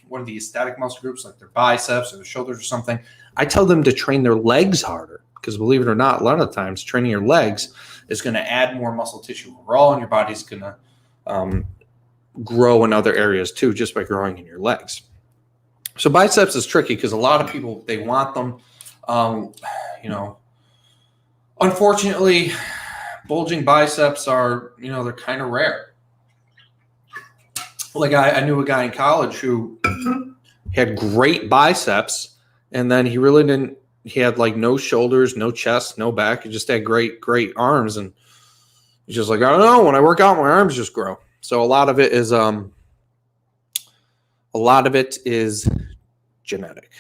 one of the aesthetic muscle groups, like their biceps or their shoulders or something, I tell them to train their legs harder. Because believe it or not, a lot of the times training your legs is going to add more muscle tissue overall, and your body's going to grow in other areas too, just by growing in your legs. So biceps is tricky because a lot of people, they want them. You know, unfortunately, bulging biceps are, you know, they're kind of rare. Like I knew a guy in college who had great biceps, and then he really didn't. He had like no shoulders, no chest, no back. He just had great arms, and he's just like, I don't know. When I work out, my arms just grow. So a lot of it is genetic.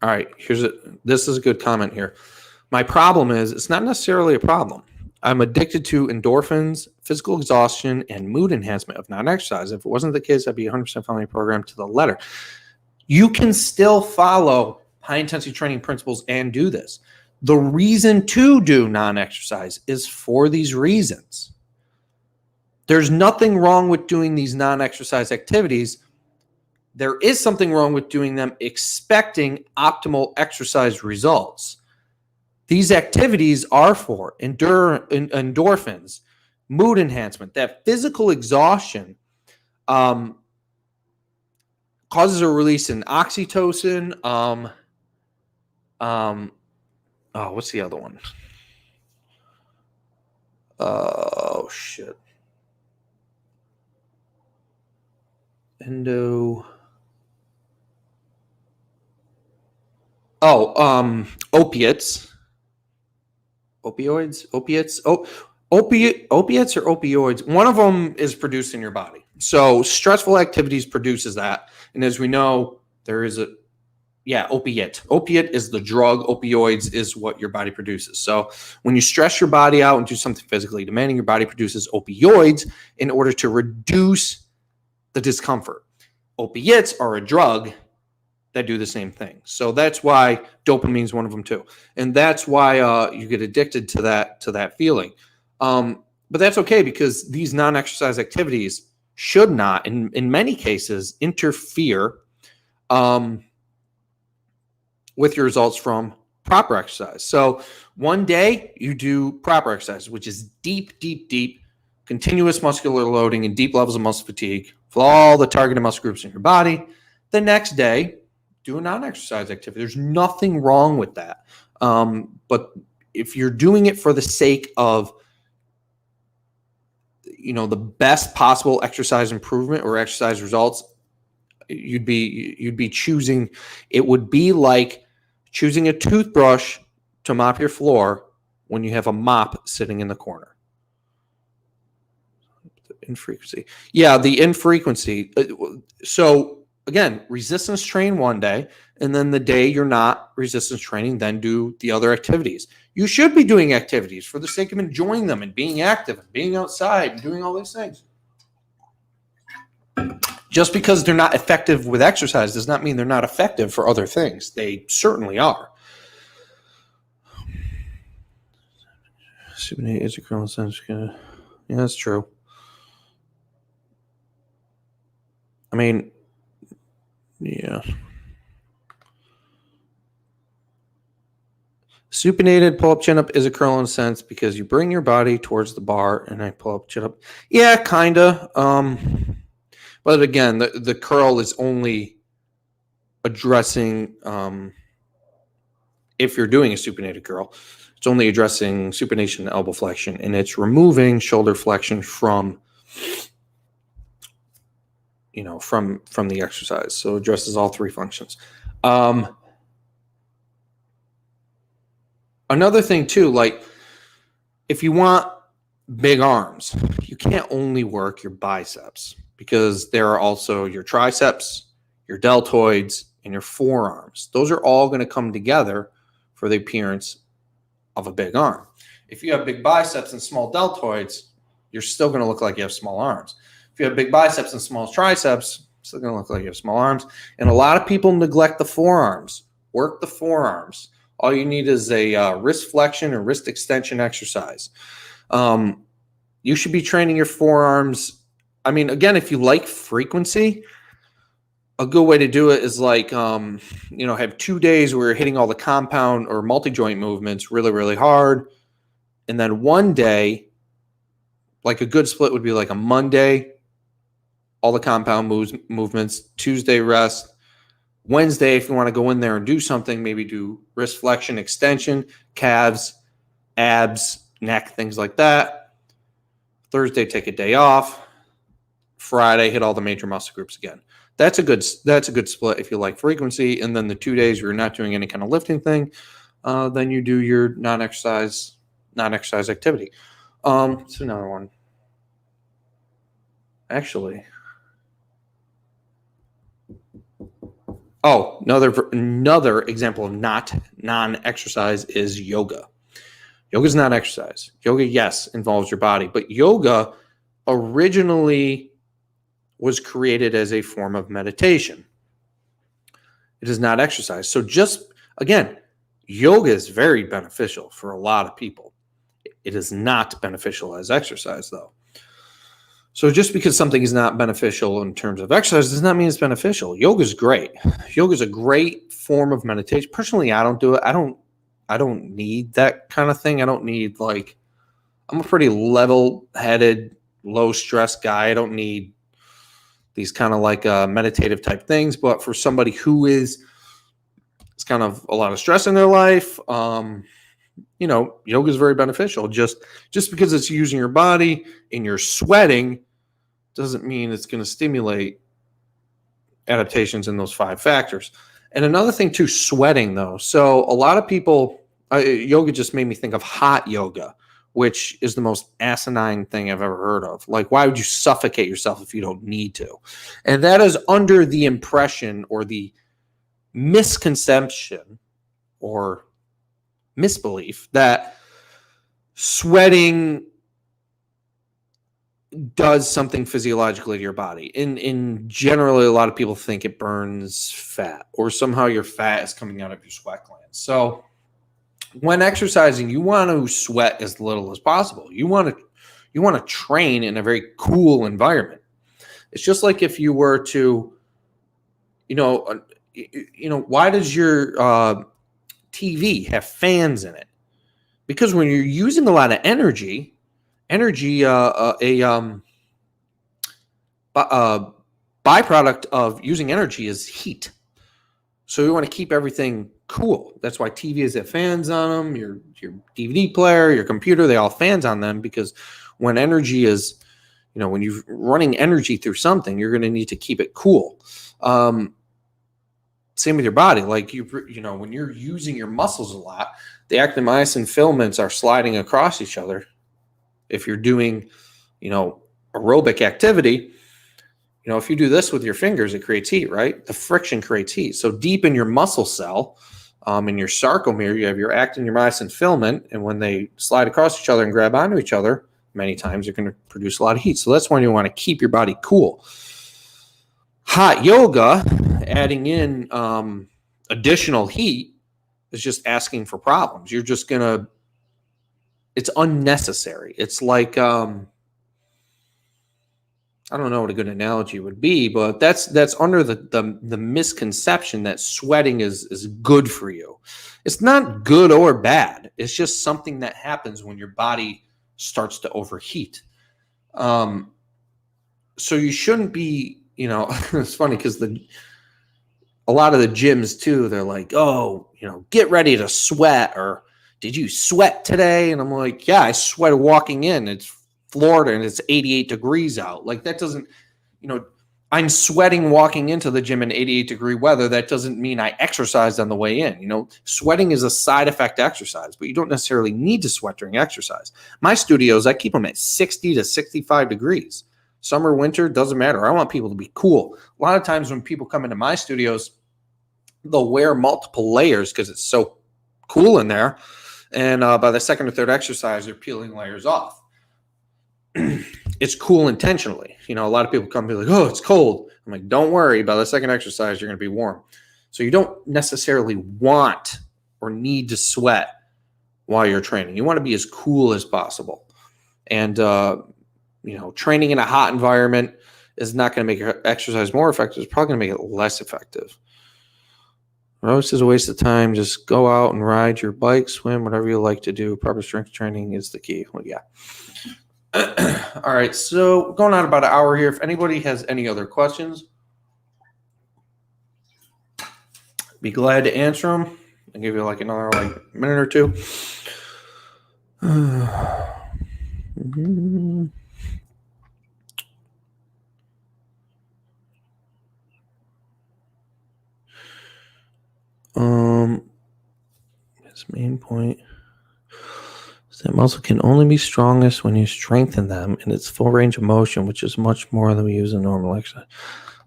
All right, this is a good comment here. My problem is it's not necessarily a problem. I'm addicted to endorphins, physical exhaustion, and mood enhancement of non-exercise. If it wasn't the case, I'd be 100% following the program to the letter. You can still follow high-intensity training principles and do this. The reason to do non-exercise is for these reasons. There's nothing wrong with doing these non-exercise activities. There is something wrong with doing them expecting optimal exercise results. These activities are for endorphins, mood enhancement. That physical exhaustion causes a release in oxytocin. What's the other one? Oh, shit. Opiates. Opioids? Opiates? Opiates or opioids? One of them is produced in your body. So stressful activities produces that. And as we know, there is opiate. Opiate is the drug. Opioids is what your body produces. So when you stress your body out and do something physically demanding, your body produces opioids in order to reduce the discomfort. Opiates are a drug that do the same thing. So that's why dopamine is one of them too. And that's why you get addicted to that feeling. But that's okay because these non-exercise activities should not, in many cases, interfere with your results from proper exercise. So one day you do proper exercise, which is deep, continuous muscular loading and deep levels of muscle fatigue for all the targeted muscle groups in your body. The next day, do a non-exercise activity. There's nothing wrong with that. But if you're doing it for the sake of, you know, the best possible exercise improvement or exercise results, you'd be choosing. It would be like choosing a toothbrush to mop your floor when you have a mop sitting in the corner. Infrequency. Yeah, the infrequency. So again, resistance train one day, and then the day you're not resistance training, then do the other activities. You should be doing activities for the sake of enjoying them and being active and being outside and doing all these things. Just because they're not effective with exercise does not mean they're not effective for other things. They certainly are. Yeah, that's true. I mean, yeah. Supinated pull-up chin-up is a curl in a sense because you bring your body towards the bar and I pull up chin-up. Yeah, kind of. But again, the curl is only addressing, if you're doing a supinated curl, it's only addressing supination and elbow flexion, and it's removing shoulder flexion from, you know, from the exercise. So it addresses all three functions. Another thing too, like if you want big arms, you can't only work your biceps because there are also your triceps, your deltoids, and your forearms. Those are all going to come together for the appearance of a big arm. If you have big biceps and small deltoids, you're still going to look like you have small arms. If you have big biceps and small triceps, it's still going to look like you have small arms. And a lot of people neglect the forearms. Work the forearms. All you need is a wrist flexion or wrist extension exercise. You should be training your forearms. I mean, again, if you like frequency, a good way to do it is like, have 2 days where you're hitting all the compound or multi-joint movements really, really hard. And then one day, like a good split would be like a Monday, all the compound movements, Tuesday rest, Wednesday, if you want to go in there and do something, maybe do wrist flexion, extension, calves, abs, neck, things like that. Thursday, take a day off. Friday, hit all the major muscle groups again. That's a good split if you like frequency. And then the 2 days where you're not doing any kind of lifting thing, then you do your non-exercise activity. It's another one. Actually. Oh, another example of non-exercise is yoga. Yoga is not exercise. Yoga, yes, involves your body, but yoga originally was created as a form of meditation. It is not exercise. So again, yoga is very beneficial for a lot of people. It is not beneficial as exercise, though. So just because something is not beneficial in terms of exercise does not mean it's beneficial. Yoga is great. Yoga is a great form of meditation. Personally, I don't do it. I don't need that kind of thing. I don't need I'm a pretty level-headed, low-stress guy. I don't need these kind of meditative type things. But for somebody who it's kind of a lot of stress in their life, yoga is very beneficial. Just because it's using your body and you're sweating doesn't mean it's going to stimulate adaptations in those 5 factors. And another thing too, sweating though. So a lot of people, yoga just made me think of hot yoga, which is the most asinine thing I've ever heard of. Like, why would you suffocate yourself if you don't need to? And that is under the impression or the misconception or misbelief that sweating does something physiologically to your body. In generally, a lot of people think it burns fat or somehow your fat is coming out of your sweat glands. So when exercising, you want to sweat as little as possible. You want to train in a very cool environment. It's just like if you were to, why does your TV have fans in it? Because when you're using a lot of energy, byproduct of using energy is heat. So you want to keep everything cool. That's why TVs have fans on them. Your DVD player, your computer, they all have fans on them, because when energy is, when you're running energy through something, you're going to need to keep it cool. Same with your body. Like when you're using your muscles a lot, the actin-myosin filaments are sliding across each other. If you're doing, aerobic activity, if you do this with your fingers, it creates heat, right? The friction creates heat. So deep in your muscle cell, in your sarcomere, you have your actin, your myosin filament, and when they slide across each other and grab onto each other, many times you're going to produce a lot of heat. So that's when you want to keep your body cool. Hot yoga, adding in additional heat, is just asking for problems. You're just going to, it's unnecessary. It's like, I don't know what a good analogy would be, but that's under the misconception that sweating is good for you. It's not good or bad. It's just something that happens when your body starts to overheat. So you shouldn't be, it's funny because a lot of the gyms too, they're like, oh, get ready to sweat, or did you sweat today? And I'm like, yeah, I sweated walking in. It's Florida and it's 88 degrees out. Like, that doesn't, I'm sweating walking into the gym in 88 degree weather. That doesn't mean I exercised on the way in. Sweating is a side effect to exercise, but you don't necessarily need to sweat during exercise. My studios, I keep them at 60 to 65 degrees. Summer, winter, doesn't matter. I want people to be cool. A lot of times when people come into my studios, they'll wear multiple layers because it's so cool in there. And by the second or third exercise, they're peeling layers off. it's cool intentionally. A lot of people come and be like, oh, it's cold. I'm like, don't worry. By the second exercise, you're going to be warm. So you don't necessarily want or need to sweat while you're training. You want to be as cool as possible. And, training in a hot environment is not going to make your exercise more effective. It's probably going to make it less effective. Most is a waste of time. Just go out and ride your bike, swim, whatever you like to do. Proper strength training is the key. Well, yeah. All right, so going on about an hour here. If anybody has any other questions, be glad to answer them. I'll give you another minute or two. His main point is that muscle can only be strongest when you strengthen them in its full range of motion, which is much more than we use in normal exercise.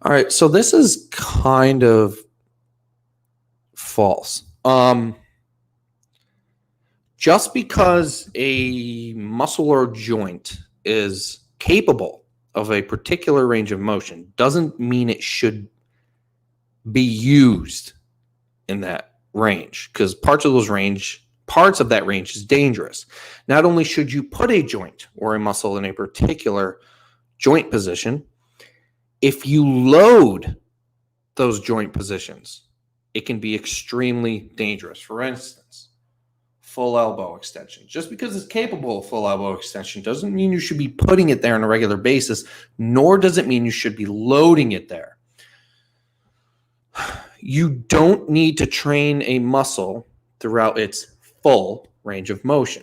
All right, so this is kind of false. Just because a muscle or joint is capable of a particular range of motion doesn't mean it should be used in that range, because parts of that range is dangerous. Not only should you put a joint or a muscle in a particular joint position, if you load those joint positions, it can be extremely dangerous. For instance, full elbow extension. Just because it's capable of full elbow extension doesn't mean you should be putting it there on a regular basis, nor does it mean you should be loading it there. You don't need to train a muscle throughout its full range of motion.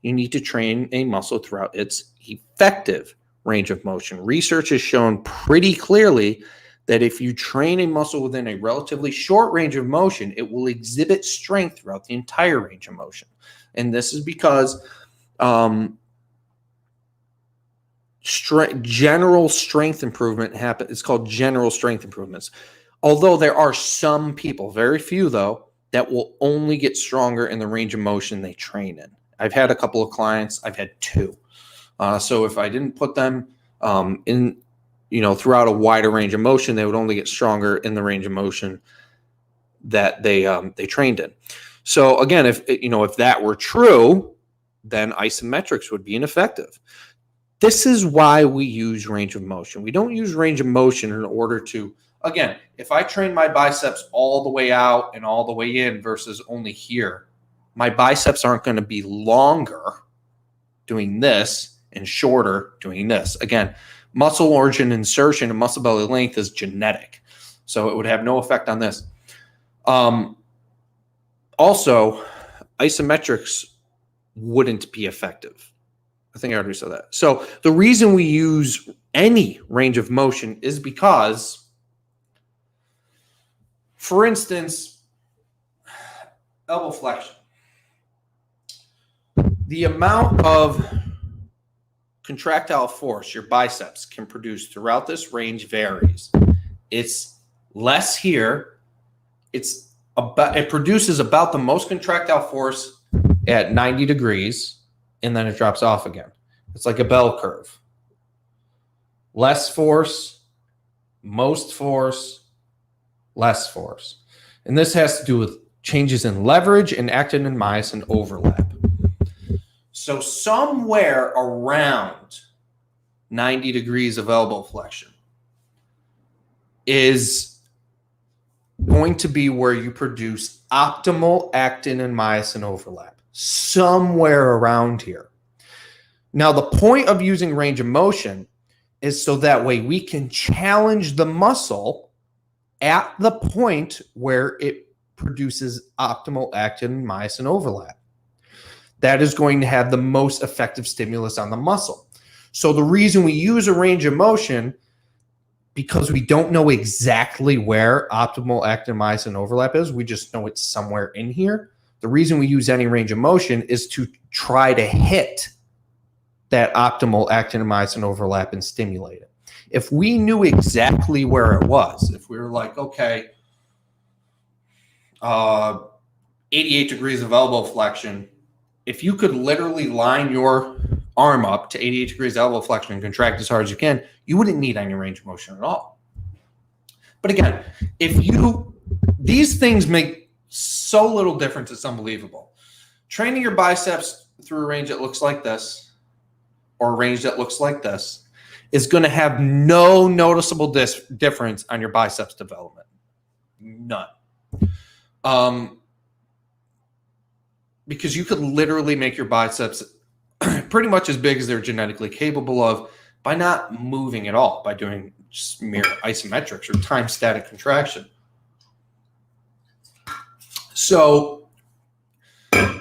You need to train a muscle throughout its effective range of motion. Research has shown pretty clearly that if you train a muscle within a relatively short range of motion, it will exhibit strength throughout the entire range of motion. And this is because general strength improvement happens. It's called general strength improvements. Although there are some people, very few though, that will only get stronger in the range of motion they train in. I've had a couple of clients. I've had two. So if I didn't put them in, throughout a wider range of motion, they would only get stronger in the range of motion that they trained in. So again, if that were true, then isometrics would be ineffective. This is why we use range of motion. We don't use range of motion in order to, again, if I train my biceps all the way out and all the way in versus only here, my biceps aren't going to be longer doing this and shorter doing this. Again, muscle origin insertion and muscle belly length is genetic, so it would have no effect on this. Also, isometrics wouldn't be effective. I think I already said that. So the reason we use any range of motion is because, for instance, elbow flexion. The amount of contractile force your biceps can produce throughout this range varies. It's less here. It produces about the most contractile force at 90 degrees, and then it drops off again. It's like a bell curve. Less force, most force, less force. And this has to do with changes in leverage and actin and myosin overlap. So somewhere around 90 degrees of elbow flexion is going to be where you produce optimal actin and myosin overlap. Somewhere around here. Now, the point of using range of motion is so that way we can challenge the muscle at the point where it produces optimal actin and myosin overlap. That is going to have the most effective stimulus on the muscle. So the reason we use a range of motion, because we don't know exactly where optimal actin and myosin overlap is, we just know it's somewhere in here. The reason we use any range of motion is to try to hit that optimal actin and myosin overlap and stimulate it. If we knew exactly where it was, if we were like, okay, 88 degrees of elbow flexion, if you could literally line your arm up to 88 degrees elbow flexion and contract as hard as you can, you wouldn't need any range of motion at all. But again, these things make so little difference, it's unbelievable. Training your biceps through a range that looks like this, or a range that looks like this, is going to have no noticeable difference on your biceps development. None. Because you could literally make your biceps pretty much as big as they're genetically capable of by not moving at all, by doing just mere isometrics or time static contraction. So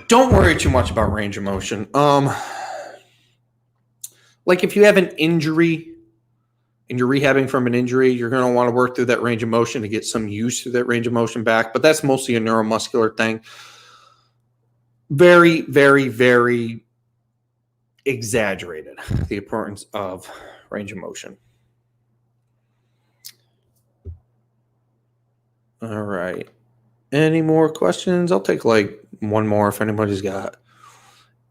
don't worry too much about range of motion. Like if you have an injury and you're rehabbing from an injury, you're going to want to work through that range of motion to get some use through that range of motion back. But that's mostly a neuromuscular thing. Very, very, very exaggerated, the importance of range of motion. All right. Any more questions? I'll take like one more if anybody's got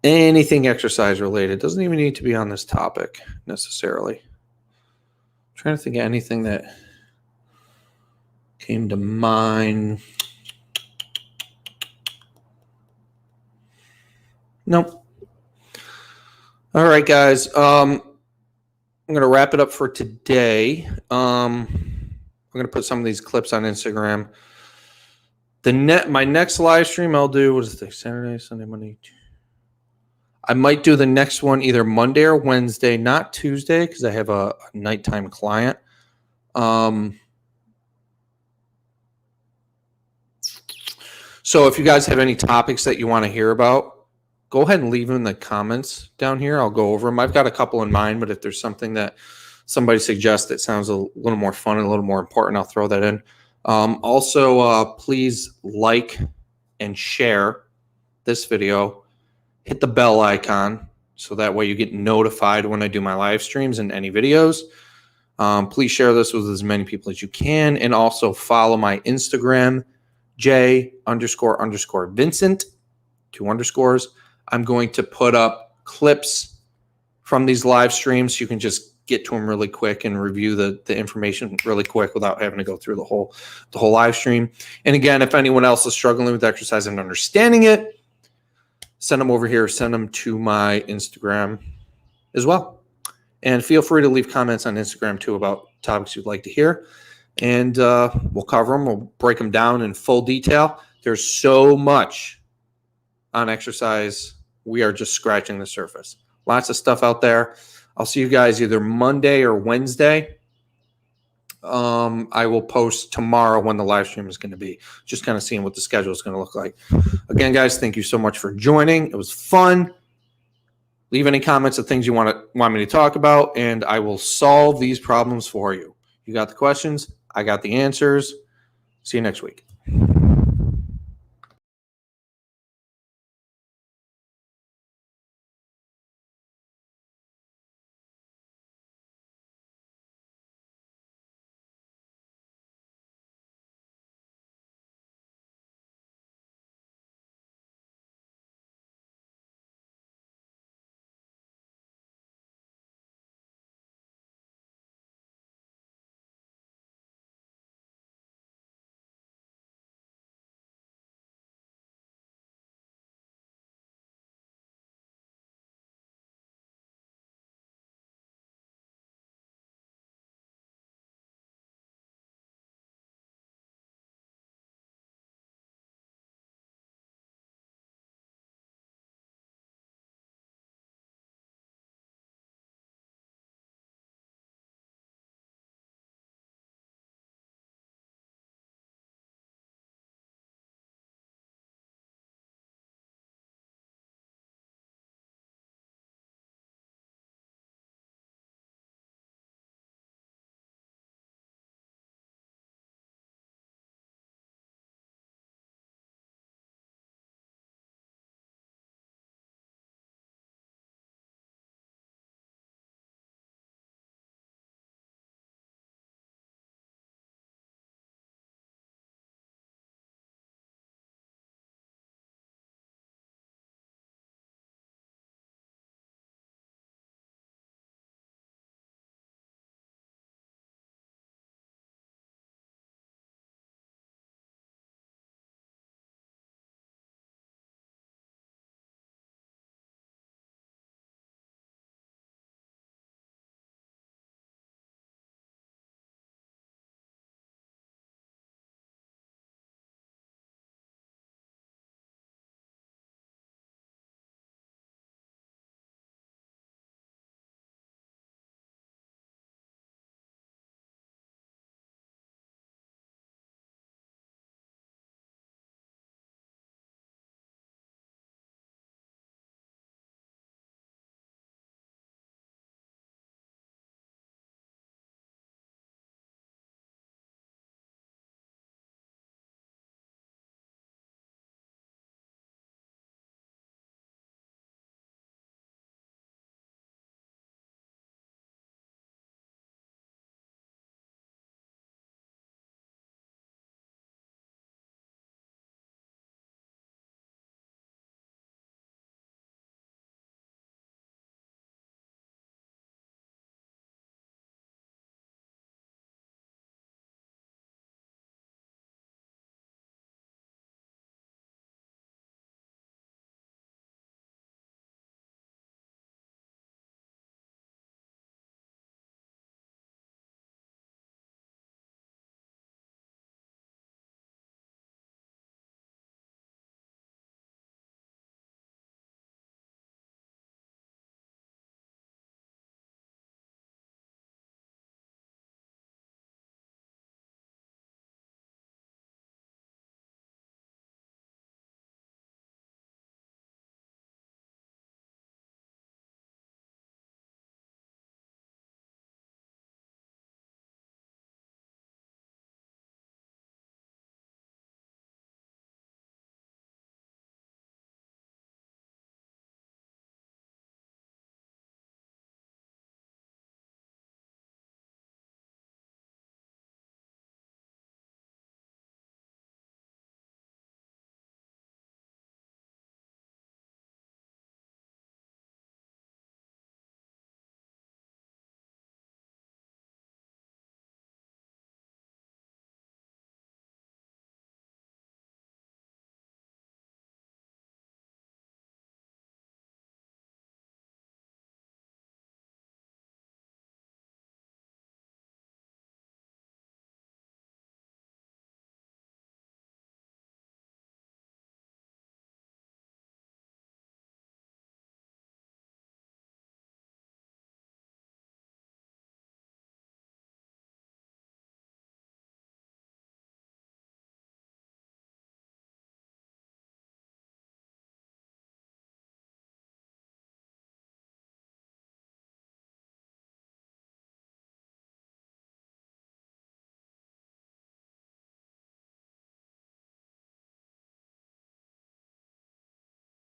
anything exercise related. Doesn't even need to be on this topic necessarily. I'm trying to think of anything that came to mind. Nope. All right, guys. I'm going to wrap it up for today. I'm going to put some of these clips on Instagram. My next live stream I'll do, what is it, Saturday, Sunday, Monday? I might do the next one either Monday or Wednesday, not Tuesday, because I have a nighttime client. So if you guys have any topics that you want to hear about, go ahead and leave them in the comments down here. I'll go over them. I've got a couple in mind, but if there's something that somebody suggests that sounds a little more fun and a little more important, I'll throw that in. Also, please like and share this video. Hit the bell icon so that way you get notified when I do my live streams and any videos. Please share this with as many people as you can. And also follow my Instagram, J__Vincent, 2 underscores. I'm going to put up clips from these live streams so you can just get to them really quick and review the information really quick without having to go through the whole live stream. And again, if anyone else is struggling with exercise and understanding it, send them over here. Send them to my Instagram as well. And feel free to leave comments on Instagram too about topics you'd like to hear. And we'll cover them. We'll break them down in full detail. There's so much on exercise. We are just scratching the surface. Lots of stuff out there. I'll see you guys either Monday or Wednesday. I will post tomorrow when the live stream is going to be. Just kind of seeing what the schedule is going to look like. Again, guys, thank you so much for joining. It was fun. Leave any comments of things you want me to talk about, and I will solve these problems for you. You got the questions. I got the answers. See you next week.